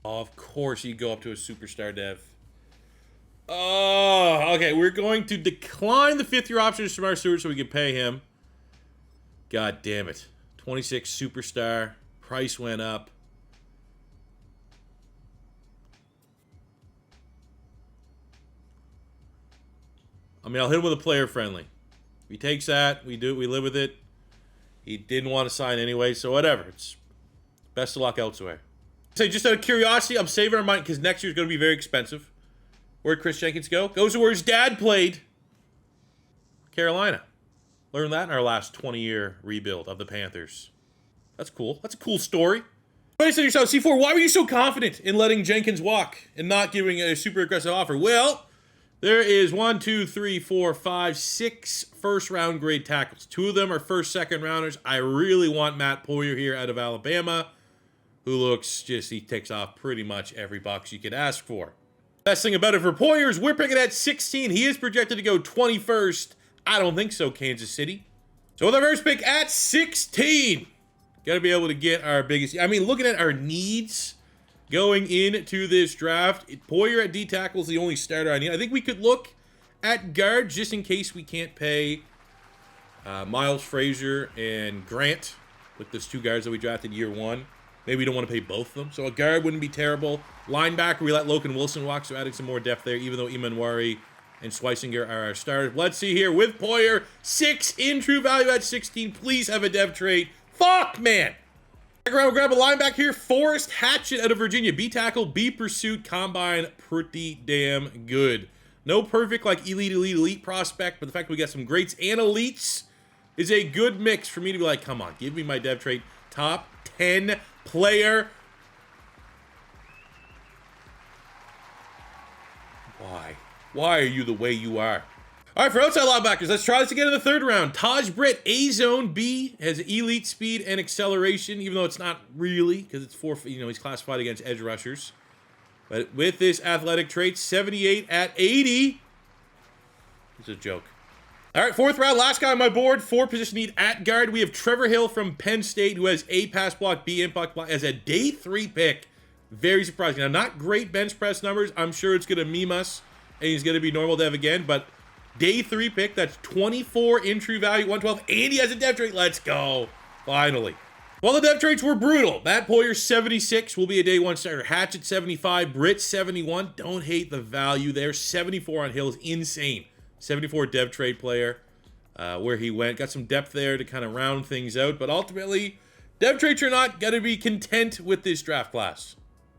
Oh, of course he'd go up to a superstar dev. Oh, okay. We're going to decline the 5th-year option to Shamar Stewart so we can pay him. God damn it. 26 superstar. Price went up. I mean, I'll hit him with a player friendly. If he takes that, we do it, we live with it. He didn't want to sign anyway, so whatever. It's best of luck elsewhere. So just out of curiosity, I'm saving our money because next year's going to be very expensive. Where'd Chris Jenkins go? Goes to where his dad played. Carolina. Learned that in our last 20-year rebuild of the Panthers. That's cool. That's a cool story. You said to yourself, C4, why were you so confident in letting Jenkins walk and not giving a super aggressive offer? Well, there is 6 first-round grade tackles. 2 of them are first, second rounders. I really want Matt Poyer here out of Alabama, who looks he takes off pretty much every box you could ask for. Best thing about it for Poyer is we're picking at 16. He is projected to go 21st. I don't think so, Kansas City. So with our first pick at 16, got to be able to get our biggest. I mean, looking at our needs going into this draft, Poyer at D tackle is the only starter I need. I think we could look at guard just in case we can't pay Miles Frazier and Grant with those 2 guards that we drafted year 1. Maybe we don't want to pay both of them. So a guard wouldn't be terrible. Linebacker, we let Logan Wilson walk, so adding some more depth there, even though Imanwari and Schweisinger are our starters. Let's see here with Poyer, 6 in true value at 16. Please have a dev trait. Fuck, man. We'll grab a linebacker here. Forrest Hatchett out of Virginia. B tackle, B pursuit, combine, pretty damn good. No perfect like elite prospect, but the fact that we got some greats and elites is a good mix for me to be like, come on, give me my dev trait. Top 10 player. Why? Why are you the way you are? All right, for outside linebackers, let's try this again in the 3rd round. Taj Britt, A-Zone B, has elite speed and acceleration, even though it's not really, because it's he's classified against edge rushers. But with this athletic trait, 78 at 80. It's a joke. All right, fourth round, last guy on my board, 4 position need at guard. We have Trevor Hill from Penn State, who has A, pass block, B, impact block, as a day 3 pick. Very surprising. Now, not great bench press numbers. I'm sure it's going to meme us, and he's going to be normal dev again, but day 3 pick, that's 24 in true value, 112, and he has a depth trait. Let's go. Finally. Well, the depth traits were brutal. Matt Poyer, 76, will be a day 1 starter. Hatchet, 75. Britt, 71. Don't hate the value there. 74 on Hill is insane. 74 dev trait player, where he went. Got some depth there to kind of round things out, but ultimately, dev traits are not going to be content with this draft class.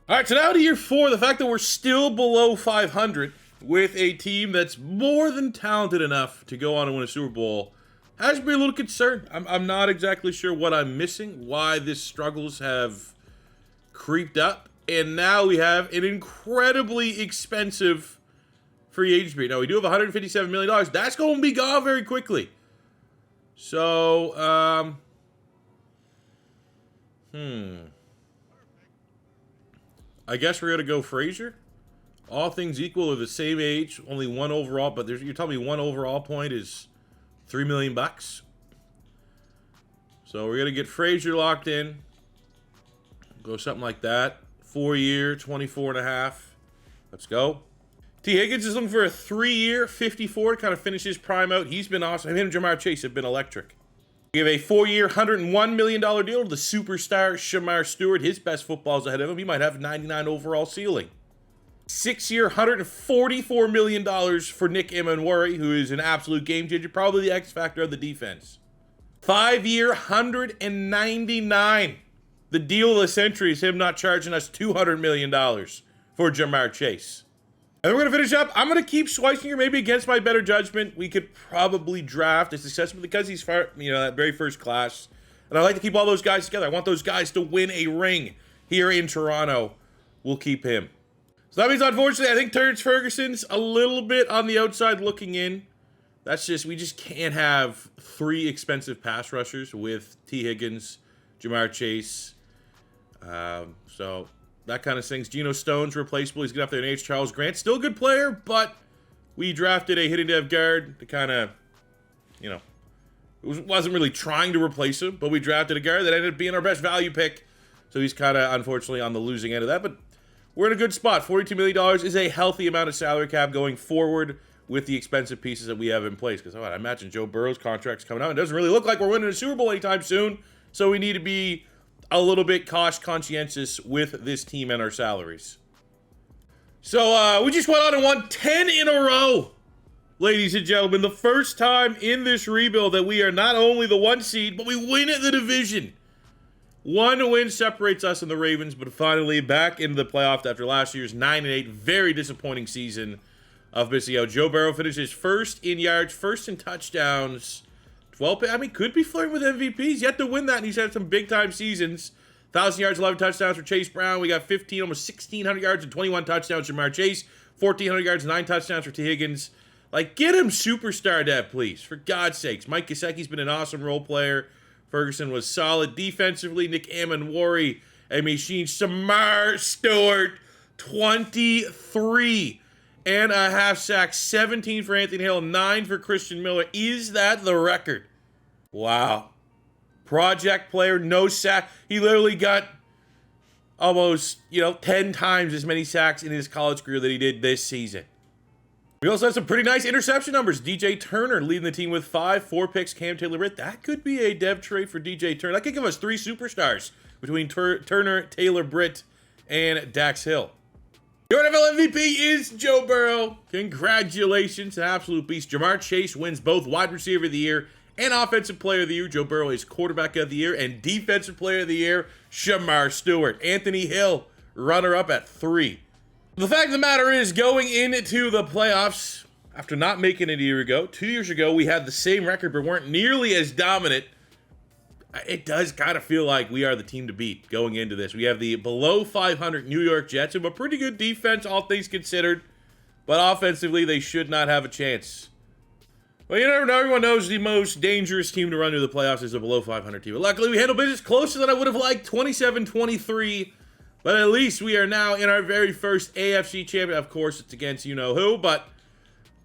All right, so now to year 4, the fact that we're still below 500 with a team that's more than talented enough to go on and win a Super Bowl has me a little concerned. I'm not exactly sure what I'm missing, why this struggles have creeped up, and now we have an incredibly expensive free agency. Now, we do have $157 million. That's going to be gone very quickly. So, I guess we're going to go Frazier. All things equal, are the same age, only 1 overall, but you're telling me 1 overall point is $3 million bucks. So we're going to get Frazier locked in. Go something like that. 4-year, 24.5. Let's go. T. Higgins is looking for a 3-year, 54 to kind of finish his prime out. He's been awesome. Him and Jamar Chase have been electric. We have a 4-year, $101 million deal to the superstar Shamar Stewart. His best football is ahead of him. He might have 99 overall ceiling. 6-year, $144 million for Nick Emanwari, who is an absolute game changer, probably the X factor of the defense. 5-year, $199. The deal of the century is him not charging us $200 million for Jamar Chase. And we're going to finish up. I'm going to keep Schweisinger, maybe against my better judgment. We could probably draft a successful because he's far, that very first class. And I like to keep all those guys together. I want those guys to win a ring here in Toronto. We'll keep him. So that means, unfortunately, I think Terrence Ferguson's a little bit on the outside looking in. We just can't have 3 expensive pass rushers with T. Higgins, Jamar Chase. So that kind of things. Geno Stone's replaceable. He's going to have to H. Charles Grant. Still a good player, but we drafted a hitting dev guard to kind of, wasn't really trying to replace him, but we drafted a guard that ended up being our best value pick. So he's kind of, unfortunately, on the losing end of that. But we're in a good spot. $42 million is a healthy amount of salary cap going forward with the expensive pieces that we have in place. Because I imagine Joe Burrow's contract's coming out. It doesn't really look like we're winning a Super Bowl anytime soon. So we need to be a little bit conscientious with this team and our salaries. So we just went on and won 10 in a row, ladies and gentlemen. The first time in this rebuild that we are not only the 1 seed, but we win the division. 1 win separates us and the Ravens, but finally back into the playoffs after last year's 9-8. Very disappointing season of missing out. Joe Burrow finishes first in yards, first in touchdowns. 12, could be flirting with MVPs. Yet to win that, and he's had some big-time seasons. 1,000 yards, 11 touchdowns for Chase Brown. We got 15, almost 1,600 yards and 21 touchdowns for Jamar Chase. 1,400 yards, 9 touchdowns for T. Higgins. Get him superstar dev, please. For God's sakes. Mike Gesicki's been an awesome role player. Ferguson was solid defensively. Nick Emanwari, a machine. Shamar Stewart, 23.5 sacks, 17 for Anthony Hill, 9 for Christian Miller. Is that the record? Wow. Project player, no sack. He literally got almost, 10 times as many sacks in his college career that he did this season. We also have some pretty nice interception numbers. DJ Turner leading the team with 5, 4 picks. Cam Taylor-Britt. That could be a dev trade for DJ Turner. That could give us 3 superstars between Turner, Taylor-Britt, and Dax Hill. Your NFL MVP is Joe Burrow. Congratulations, an absolute beast. Jamar Chase wins both wide receiver of the year and offensive player of the year. Joe Burrow is quarterback of the year and defensive player of the year. Shamar Stewart. Anthony Hill, runner-up at 3. The fact of the matter is, going into the playoffs, after not making it a year ago, 2 years ago, we had the same record but weren't nearly as dominant. It does kind of feel like we are the team to beat going into this. We have the below 500 New York Jets, who have a pretty good defense, all things considered, but offensively, they should not have a chance. Well, you never know. Everyone knows the most dangerous team to run through the playoffs is a below 500 team. But luckily, we handled business closer than I would have liked, 27-23. But at least we are now in our very first AFC champion. Of course, it's against you-know-who, but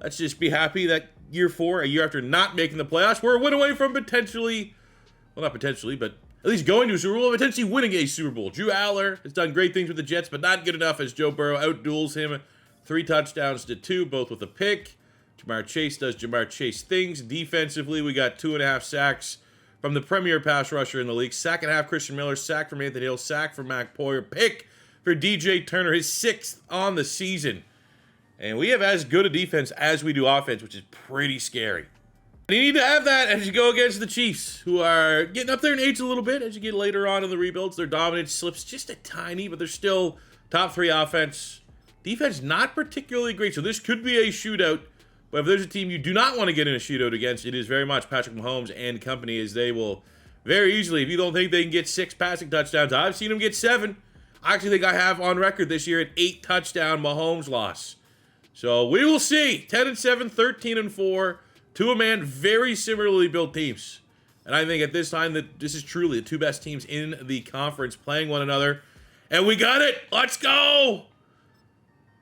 let's just be happy that year 4, a year after not making the playoffs. We're a win away from potentially, well, not potentially, but at least going to a Super Bowl, potentially winning a Super Bowl. Drew Aller has done great things with the Jets, but not good enough as Joe Burrow outduels him 3 touchdowns to 2, both with a pick. Jamar Chase does Jamar Chase things. Defensively, we got 2.5 sacks from the premier pass rusher in the league. Sack and a half, Christian Miller. Sack from Anthony Hill. Sack from Mac Poyer. Pick for DJ Turner, his 6th on the season. And we have as good a defense as we do offense, which is pretty scary. And you need to have that as you go against the Chiefs, who are getting up there in age a little bit as you get later on in the rebuilds. Their dominance slips just a tiny, but they're still top 3 offense. Defense not particularly great, so this could be a shootout. But if there's a team you do not want to get in a shootout against, it is very much Patrick Mahomes and company, as they will very easily, if you don't think they can get 6 passing touchdowns, I've seen them get 7. I actually think I have on record this year an 8 touchdown Mahomes loss. So we will see. 10-7, 13-4, to a man, very similarly built teams. And I think at this time that this is truly the 2 best teams in the conference playing one another. And we got it. Let's go.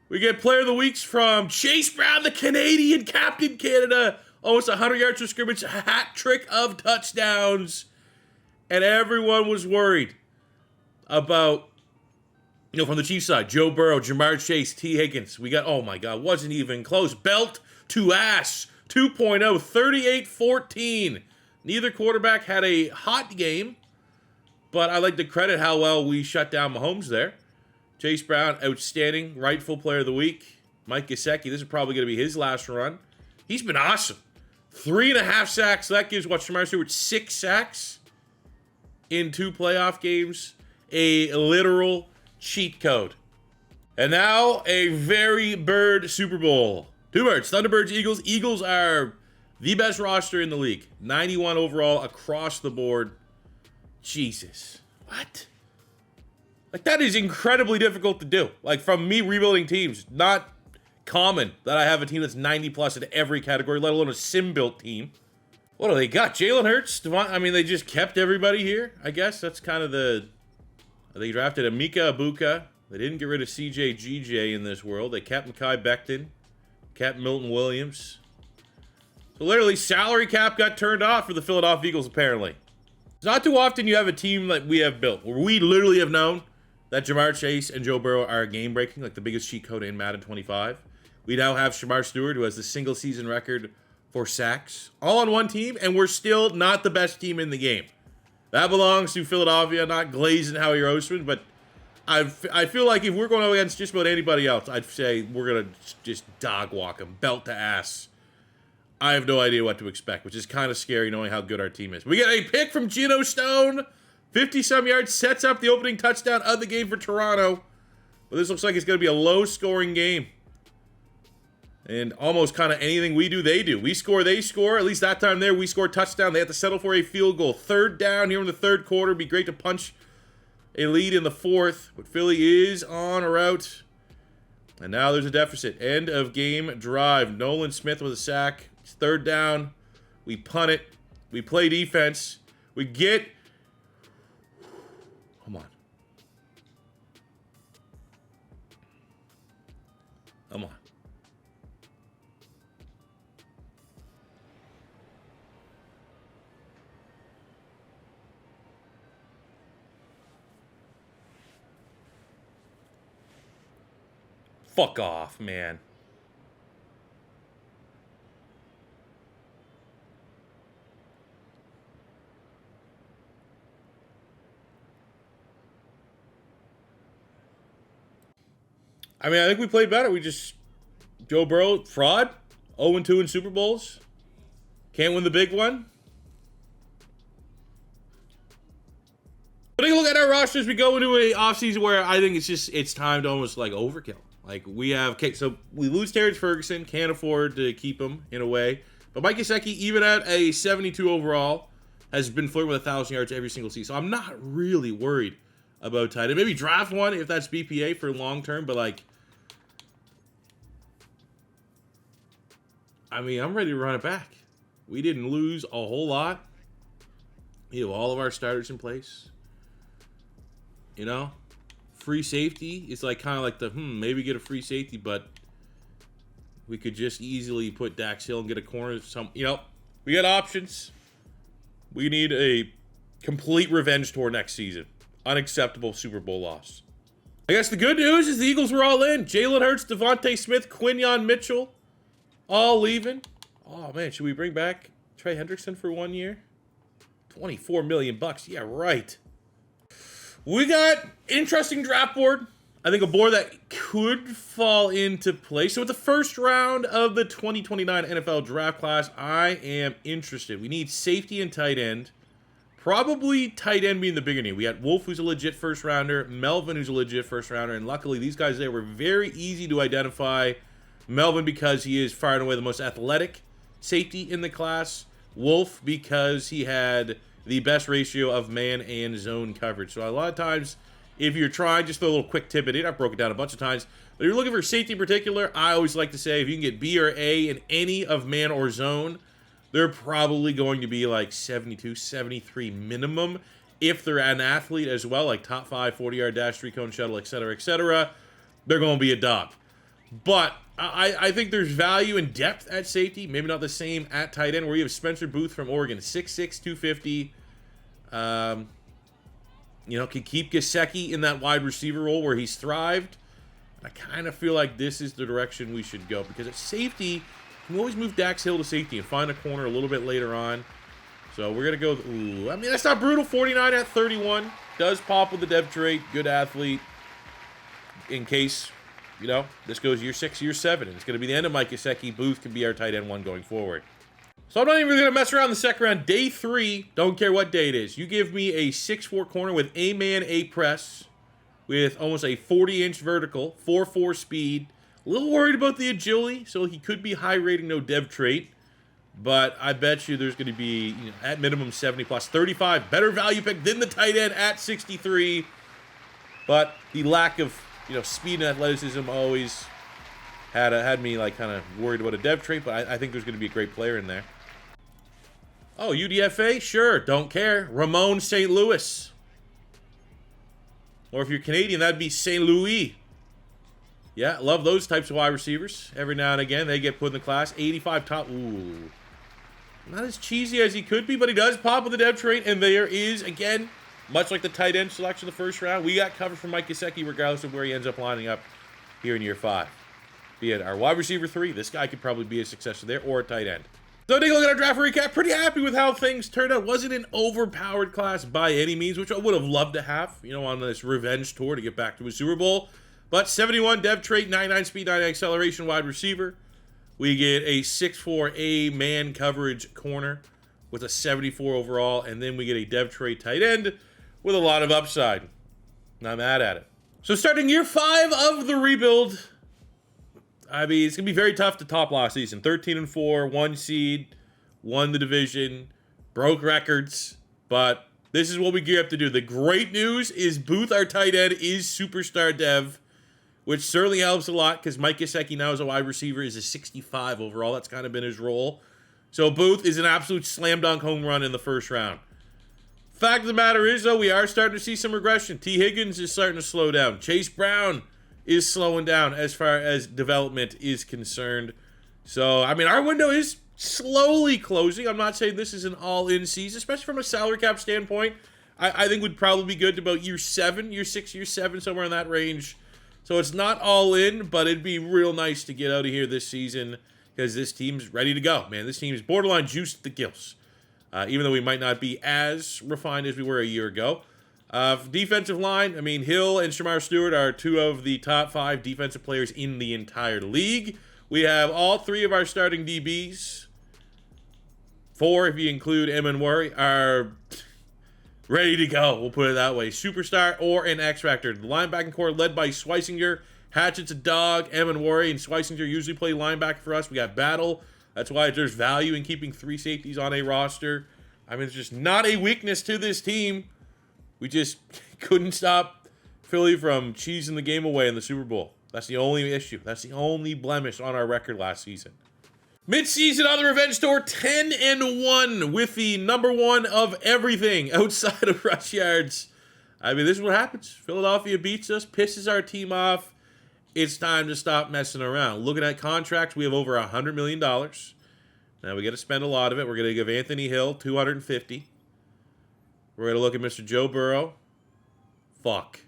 We get Player of the Weeks from Chase Brown, the Canadian Captain Canada. Almost 100 yards from scrimmage, a hat trick of touchdowns. And everyone was worried about, from the Chiefs side, Joe Burrow, Jamar Chase, T. Higgins. We got, oh my God, wasn't even close. Belt to ass, 2.0, 38-14. Neither quarterback had a hot game, but I like to credit how well we shut down Mahomes there. Chase Brown, outstanding, rightful Player of the Week. Mike Gesicki, this is probably going to be his last run. He's been awesome. 3.5 sacks. That gives Shamar Stewart 6 sacks in 2 playoff games. A literal cheat code. And now a very bird Super Bowl. 2 birds, Thunderbirds, Eagles. Eagles are the best roster in the league. 91 overall across the board. Jesus. What? Like, that is incredibly difficult to do. Like, from me rebuilding teams, not common that I have a team that's 90 plus in every category, let alone a sim-built team. What do they got? Jalen Hurts? I mean, they just kept everybody here, I guess. That's kind of the... They drafted Emeka Ibuka. They didn't get rid of CJ GJ in this world. They kept Mekhi Becton. Kept Milton Williams. So literally, salary cap got turned off for the Philadelphia Eagles, apparently. It's not too often you have a team that we have built, where we literally have known that Jamar Chase and Joe Burrow are game-breaking, like the biggest cheat code in Madden 25. We now have Shamar Stewart, who has the single-season record for sacks, all on one team, and we're still not the best team in the game. That belongs to Philadelphia, not Glaze and Howie Roseman, but I feel like if we're going up against just about anybody else, I'd say we're going to just dog walk them, belt to ass. I have no idea what to expect, which is kind of scary knowing how good our team is. We get a pick from Geno Stone. 50-some yards, sets up the opening touchdown of the game for Toronto. But this looks like it's going to be a low-scoring game. And almost kind of anything we do, they do. We score, they score. At least that time there, we score touchdown. They have to settle for a field goal. 3rd down here in the 3rd quarter. Be great to punch a lead in the 4th. But Philly is on a route. And now there's a deficit. End of game drive. Nolan Smith with a sack. It's 3rd down. We punt it. We play defense. We get... Come on. Come on. Fuck off, man. I mean, I think we played better. We just... Joe Burrow, fraud. 0-2 in Super Bowls. Can't win the big one. But take a look at our roster as we go into a offseason where I think it's time to almost like overkill. Like we have, okay, so we lose Terrence Ferguson, can't afford to keep him in a way. But Mike Gesicki, even at a 72 overall, has been flirting with 1,000 yards every single season. So I'm not really worried about tight end. Maybe draft one if that's BPA for long term, but like, I mean, I'm ready to run it back. We didn't lose a whole lot. We have all of our starters in place. You know, free safety is like kind of like the maybe get a free safety, but we could just easily put Dax Hill and get a corner. We got options. We need a complete revenge tour next season. Unacceptable Super Bowl loss. I guess the good news is the Eagles were all in. Jalen Hurts, Devontae Smith, Quinyon Mitchell, all leaving. Oh, man, should we bring back Trey Hendrickson for 1 year? $24 million. Yeah, right. We got interesting draft board. I think a board that could fall into place. So with the first round of the 2029 NFL draft class, I am interested. We need safety and tight end. Probably tight end being the bigger need. We got Wolf, who's a legit first rounder, Melvin, who's a legit first rounder, and luckily these guys there were very easy to identify. Melvin because he is far and away the most athletic safety in the class. Wolf because he had the best ratio of man and zone coverage. So a lot of times, if you're trying, just a little quick tip in it, I've broken it down a bunch of times, but if you're looking for safety in particular, I always like to say if you can get B or A in any of man or zone, they're probably going to be like 72, 73 minimum. If they're an athlete as well, like top 5, 40-yard dash, 3-cone shuttle, etc., they're going to be a dog. But I think there's value in depth at safety. Maybe not the same at tight end, where you have Spencer Booth from Oregon, 6'6", 250. Can keep Gesicki in that wide receiver role where he's thrived. I kind of feel like this is the direction we should go, because at safety, you can always move Dax Hill to safety and find a corner a little bit later on. So we're going to go, ooh, I mean, that's not brutal. 49 at 31. Does pop with the dev trait. Good athlete. In case, this goes year 6, year 7. And it's going to be the end of Mike Gesicki. Booth can be our tight end 1 going forward. So I'm not even going to mess around the second round. Day 3, don't care what day it is. You give me a 6'4 corner with a man, a press, with almost a 40-inch vertical, 4.4 speed. A little worried about the agility, so he could be high rating, no dev trait. But I bet you there's going to be, at minimum 70 plus 35. Better value pick than the tight end at 63. But the lack of, speed and athleticism always had me kind of worried about a dev trait. But I think there's going to be a great player in there. Oh, UDFA? Sure, don't care. Ramon St. Louis. Or if you're Canadian, that'd be St. Louis. Yeah, love those types of wide receivers. Every now and again, they get put in the class. 85 top. Ooh. Not as cheesy as he could be, but he does pop with the dev trait. And there is, again, much like the tight end selection of the first round, we got covered for Mike Gesicki regardless of where he ends up lining up here in year 5. Be it our wide receiver 3, this guy could probably be a successor there, or a tight end. So taking a look at our draft recap, pretty happy with how things turned out. Wasn't an overpowered class by any means, which I would have loved to have, on this revenge tour to get back to a Super Bowl. But 71 dev trait, 99 speed, 99 acceleration wide receiver. We get a 6'4" man coverage corner with a 74 overall, and then we get a dev trait tight end with a lot of upside. Not mad at it. So starting year 5 of the rebuild, I mean, it's going to be very tough to top last season. 13-4, 1 seed, won the division, broke records, but this is what we gear up to do. The great news is Booth, our tight end, is superstar dev, which certainly helps a lot because Mike Gesicki now as a wide receiver is a 65 overall. That's kind of been his role. So Booth is an absolute slam dunk home run in the first round. Fact of the matter is, though, we are starting to see some regression. T. Higgins is starting to slow down. Chase Brown is slowing down as far as development is concerned. So, I mean, our window is slowly closing. I'm not saying this is an all-in season, especially from a salary cap standpoint. I think would probably be good to about year 7, year 6, year 7, somewhere in that range. So it's not all in, but it'd be real nice to get out of here this season because this team's ready to go, man. This team's borderline juiced the gills, even though we might not be as refined as we were a year ago. Defensive line, I mean, Hill and Shamar Stewart are 2 of the top 5 defensive players in the entire league. We have all 3 of our starting DBs, 4 if you include Emin Worry, are ready to go. We'll put it that way. Superstar or an X-Factor. The linebacking core led by Schweisinger. Hatchett's a dog. Emin Worry and Schweisinger usually play linebacker for us. We got Battle. That's why there's value in keeping 3 safeties on a roster. I mean, it's just not a weakness to this team. We just couldn't stop Philly from cheesing the game away in the Super Bowl. That's the only issue. That's the only blemish on our record last season. Mid-season on the Revenge Tour, 10-1 with the number 1 of everything outside of rush yards. I mean, this is what happens. Philadelphia beats us, pisses our team off, it's time to stop messing around. Looking at contracts, we have over $100 million. Now we got to spend a lot of it. We're going to give Anthony Hill $250. We're going to look at Mr. Joe Burrow. Fuck.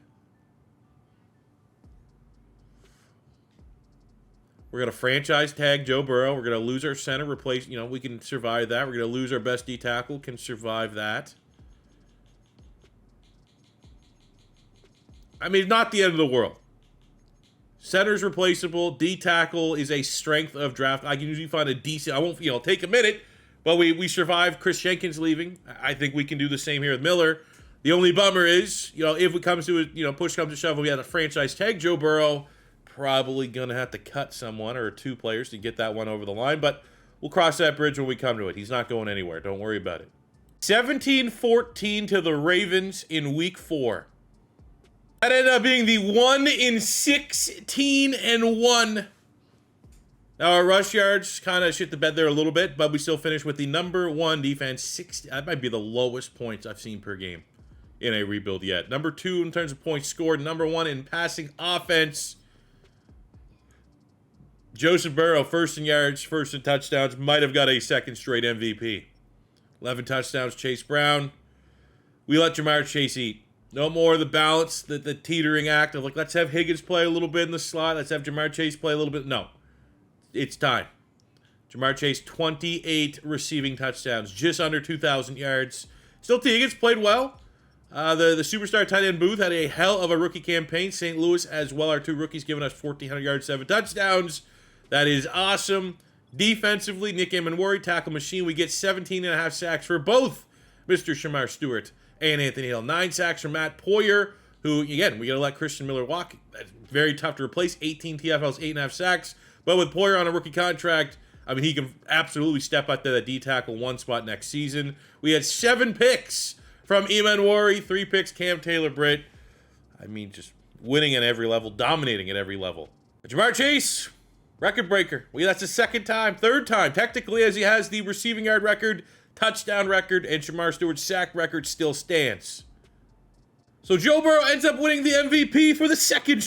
We're going to franchise tag Joe Burrow. We're going to lose our center, replace, we can survive that. We're going to lose our best D tackle, can survive that. I mean, not the end of the world. Center's replaceable. D tackle is a strength of draft. I can usually find a decent, I won't, take a minute, but we survived Chris Jenkins leaving. I think we can do the same here with Miller. The only bummer is, if it comes to it, push comes to shove, we had a franchise tag Joe Burrow. Probably going to have to cut someone or two players to get that one over the line, but we'll cross that bridge when we come to it. He's not going anywhere. Don't worry about it. 17-14 to the Ravens in week 4. That ended up being the 1-16-1. Now our rush yards kind of shit the bed there a little bit, but we still finished with the number 1 defense. 60, that might be the lowest points I've seen per game in a rebuild yet. Number 2 in terms of points scored. Number 1 in passing offense. Joseph Burrow, first in yards, first in touchdowns, might have got a second straight MVP. 11 touchdowns, Chase Brown. We let Jamar Chase eat. No more of the balance, the teetering act of, let's have Higgins play a little bit in the slot. Let's have Jamar Chase play a little bit. No. It's time. Jamar Chase, 28 receiving touchdowns, just under 2,000 yards. Still, T. Higgins played well. The superstar tight end Booth had a hell of a rookie campaign. St. Louis as well, our 2 rookies giving us 1,400 yards, 7 touchdowns. That is awesome. Defensively, Nick Amenwari, tackle machine. We get 17.5 sacks for both Mr. Shamar Stewart and Anthony Hill. 9 sacks for Matt Poyer, who, again, we got to let Christian Miller walk. That's very tough to replace. 18 TFLs, 8.5 sacks. But with Poyer on a rookie contract, I mean, he can absolutely step up to that D tackle 1 spot next season. We had 7 picks from Amenwari, 3 picks, Cam Taylor-Britt. I mean, just winning at every level, dominating at every level. But Jamar Chase, record breaker. That's the third time, technically, as he has the receiving yard record, touchdown record, and Shamar Stewart's sack record still stands. So Joe Burrow ends up winning the MVP for the second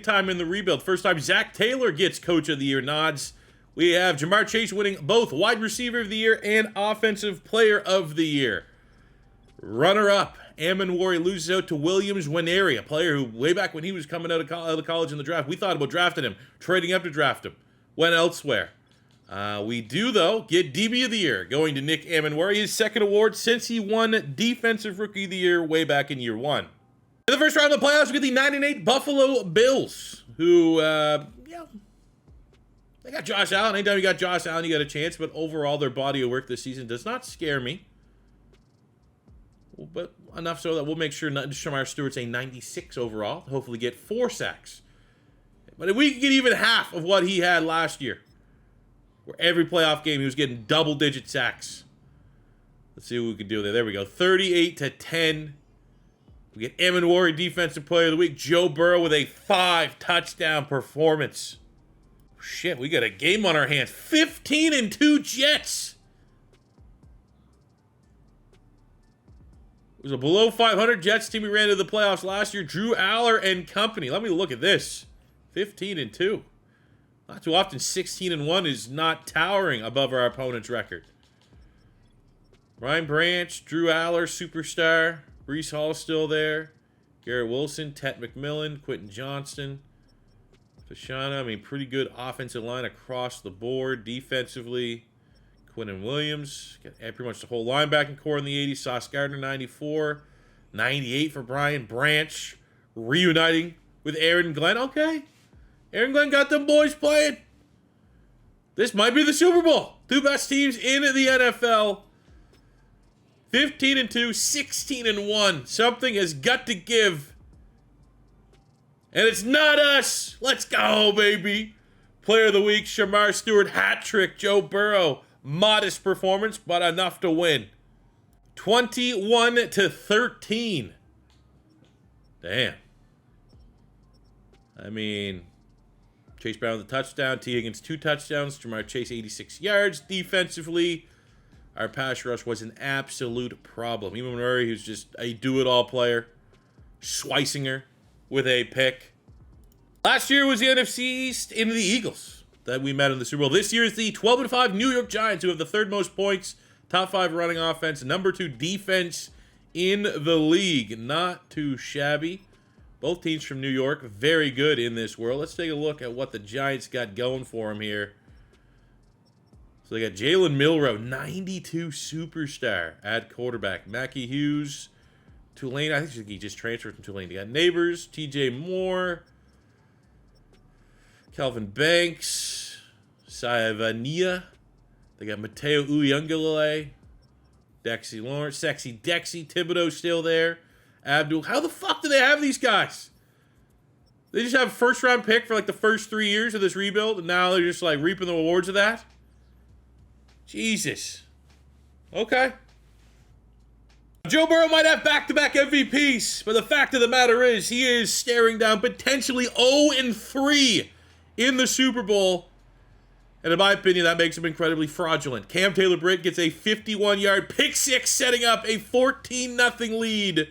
time in the rebuild. First time Zach Taylor gets Coach of the Year nods. We have Jamar Chase winning both Wide Receiver of the Year and Offensive Player of the Year. Runner-up, Amenwari loses out to Williams Nwaneri, a player who, way back when he was coming out of college in the draft, we thought about drafting him, trading up to draft him. Went elsewhere. We do, though, get DB of the Year, going to Nick Amenwari, his second award since he won Defensive Rookie of the Year way back in year 1. In the first round of the playoffs, we get the 9-8 Buffalo Bills, who, they got Josh Allen. Anytime you got Josh Allen, you got a chance, but overall, their body of work this season does not scare me. But enough so that we'll make sure Shamar Stewart's a 96 overall, hopefully get 4 sacks. But if we can get even half of what he had last year, where every playoff game he was getting double-digit sacks. Let's see what we can do there. There we go. 38-10. We get Amenwari Defensive Player of the Week. Joe Burrow with a 5-touchdown performance. Shit, we got a game on our hands. 15-2 Jets. It was a below 500 Jets team we ran to the playoffs last year. Drew Aller and company. Let me look at this. 15-2. Not too often 16-1 is not towering above our opponent's record. Ryan Branch, Drew Aller, superstar. Breece Hall still there. Garrett Wilson, Tet McMillan, Quentin Johnston. Fashana, I mean, pretty good offensive line across the board. Defensively, Quinnen Williams. Got pretty much the whole linebacking core in the 80s. Sauce Gardner, 94. 98 for Brian Branch. Reuniting with Aaron Glenn. Okay. Aaron Glenn got them boys playing. This might be the Super Bowl. 2 best teams in the NFL. 15-2, 16-1. Something has got to give. And it's not us. Let's go, baby. Player of the Week, Shamar Stewart, hat trick. Joe Burrow, modest performance, but enough to win. 21-13. Damn. I mean, Chase Brown with a touchdown. T. Higgins 2 touchdowns. Jamar Chase 86 yards. Defensively, our pass rush was an absolute problem. Even Murray, who's just a do-it-all player. Schweisinger with a pick. Last year was the NFC East into the Eagles that we met in the Super Bowl. This year is the 12-5 New York Giants, who have the third most points, top 5 running offense, number 2 defense in the league. Not too shabby. Both teams from New York, very good in this world. Let's take a look at what the Giants got going for them here. So they got Jalen Milroe, 92 superstar at quarterback. Mackie Hughes, Tulane. I think he just transferred from Tulane. They got Neighbors, TJ Moore, Calvin Banks, Saivania. They got Mateo Uyunglele, Dexy Lawrence, Sexy Dexy, Thibodeau still there. Abdul. How the fuck do they have these guys? They just have a first-round pick for like the first 3 years of this rebuild, and now they're just like reaping the rewards of that? Jesus. Okay. Joe Burrow might have back-to-back MVPs, but the fact of the matter is he is staring down potentially 0-3 in the Super Bowl. And in my opinion, that makes him incredibly fraudulent. Cam Taylor-Britt gets a 51-yard pick six, setting up a 14-0 lead.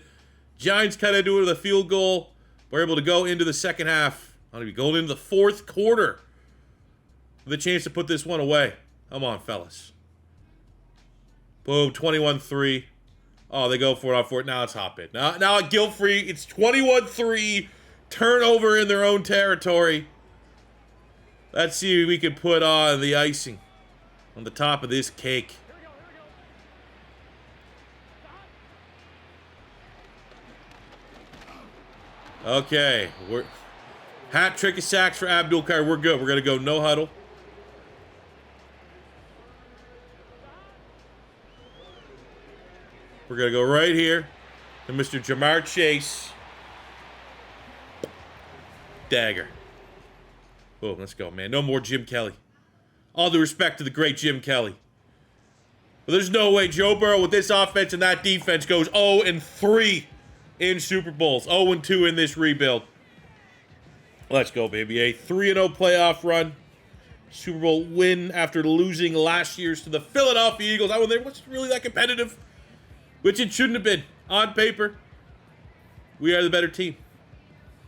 Giants kind of do it with a field goal. We're able to go into the second half. I'm going to be going into the fourth quarter with a chance to put this one away. Come on, fellas. Boom, 21-3. Oh, they go for it on fourth. Now it's hop it. Now at guilt-free, it's 21-3. Turnover in their own territory. Let's see if we can put on the icing on the top of this cake. Okay, hat trick of sacks for Abdul Karim. We're good. We're gonna go no huddle. We're gonna go right here to Mr. Jamar Chase. Dagger. Oh, let's go, man. No more Jim Kelly. All due respect to the great Jim Kelly. But there's no way Joe Burrow with this offense and that defense goes 0-3 in Super Bowls. 0-2 in this rebuild. Let's go, baby. A 3-0 playoff run. Super Bowl win after losing last year's to the Philadelphia Eagles. That one there wasn't really that competitive, which it shouldn't have been. On paper, we are the better team.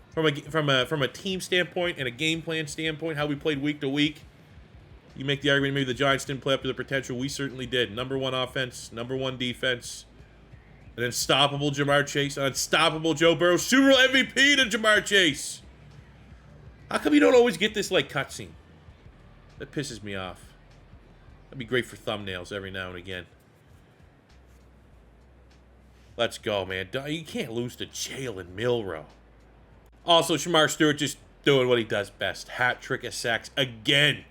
From a team standpoint and a game plan standpoint, how we played week to week, you make the argument maybe the Giants didn't play up to their potential. We certainly did. Number 1 offense, number 1 defense, an unstoppable Jamar Chase, an unstoppable Joe Burrow, Super Bowl MVP to Jamar Chase. How come you don't always get this like cutscene? That pisses me off. That'd be great for thumbnails every now and again. Let's go, man. You can't lose to Jalen Milroe. Also, Shamar Stewart just doing what he does best. Hat trick of sacks again.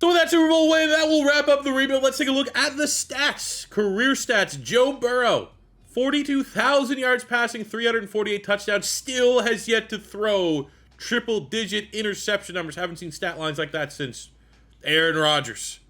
So with that Super Bowl win, that will wrap up the rebuild. Let's take a look at the stats. Career stats. Joe Burrow, 42,000 yards passing, 348 touchdowns. Still has yet to throw triple-digit interception numbers. Haven't seen stat lines like that since Aaron Rodgers.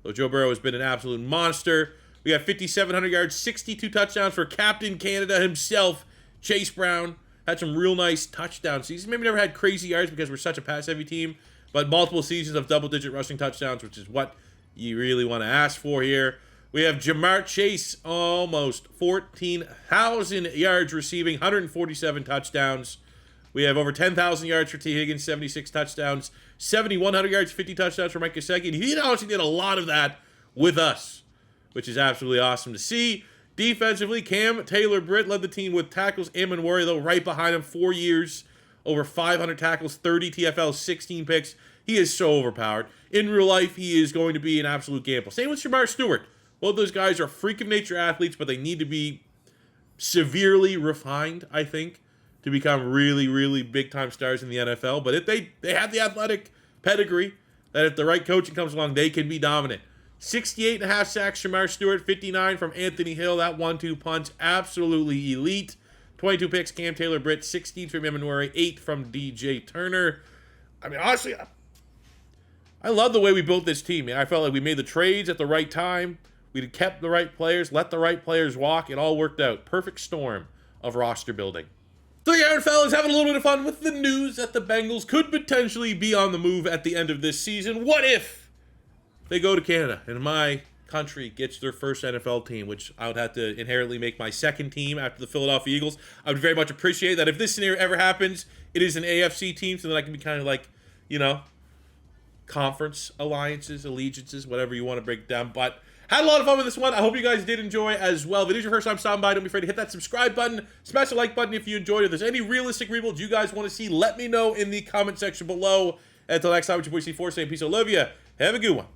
So Joe Burrow has been an absolute monster. We got 5,700 yards, 62 touchdowns for Captain Canada himself, Chase Brown. Had some real nice touchdown seasons. Maybe never had crazy yards because we're such a pass-heavy team, but multiple seasons of double-digit rushing touchdowns, which is what you really want to ask for here. We have Jamar Chase, almost 14,000 yards receiving, 147 touchdowns. We have over 10,000 yards for T. Higgins, 76 touchdowns, 7,100 yards, 50 touchdowns for Mike Gesicki. He honestly did a lot of that with us, which is absolutely awesome to see. Defensively, Cam Taylor-Britt led the team with tackles. Amon Warrior, though, right behind him. 4 years, over 500 tackles, 30 TFLs, 16 picks. He is so overpowered. In real life, he is going to be an absolute gamble. Same with Shamar Stewart. Both those guys are freak of nature athletes, but they need to be severely refined, I think, to become really, really big-time stars in the NFL. But if they have the athletic pedigree, that if the right coaching comes along, they can be dominant. 68.5 sacks, Shamar Stewart. 59 from Anthony Hill. That 1-2 punch, absolutely elite. 22 picks, Cam Taylor-Britt. 16 from Emmanuel. 8 from DJ Turner. I mean, honestly, I love the way we built this team, man. I felt like we made the trades at the right time. We kept the right players, let the right players walk. It all worked out. Perfect storm of roster building. So yeah, fellas, having a little bit of fun with the news that the Bengals could potentially be on the move at the end of this season. What if they go to Canada? And in my country gets their first NFL team, which I would have to inherently make my second team after the Philadelphia Eagles. I would very much appreciate that. If this scenario ever happens, it is an AFC team, so then I can be kind of like, you know, conference alliances, allegiances, whatever you want to break down. But had a lot of fun with this one. I hope you guys did enjoy as well. If it is your first time stopping by, don't be afraid to hit that subscribe button. Smash the like button if you enjoyed it. If there's any realistic rebuilds you guys want to see, let me know in the comment section below. Until next time, it's your boy C4 saying peace. I love you. Have a good one.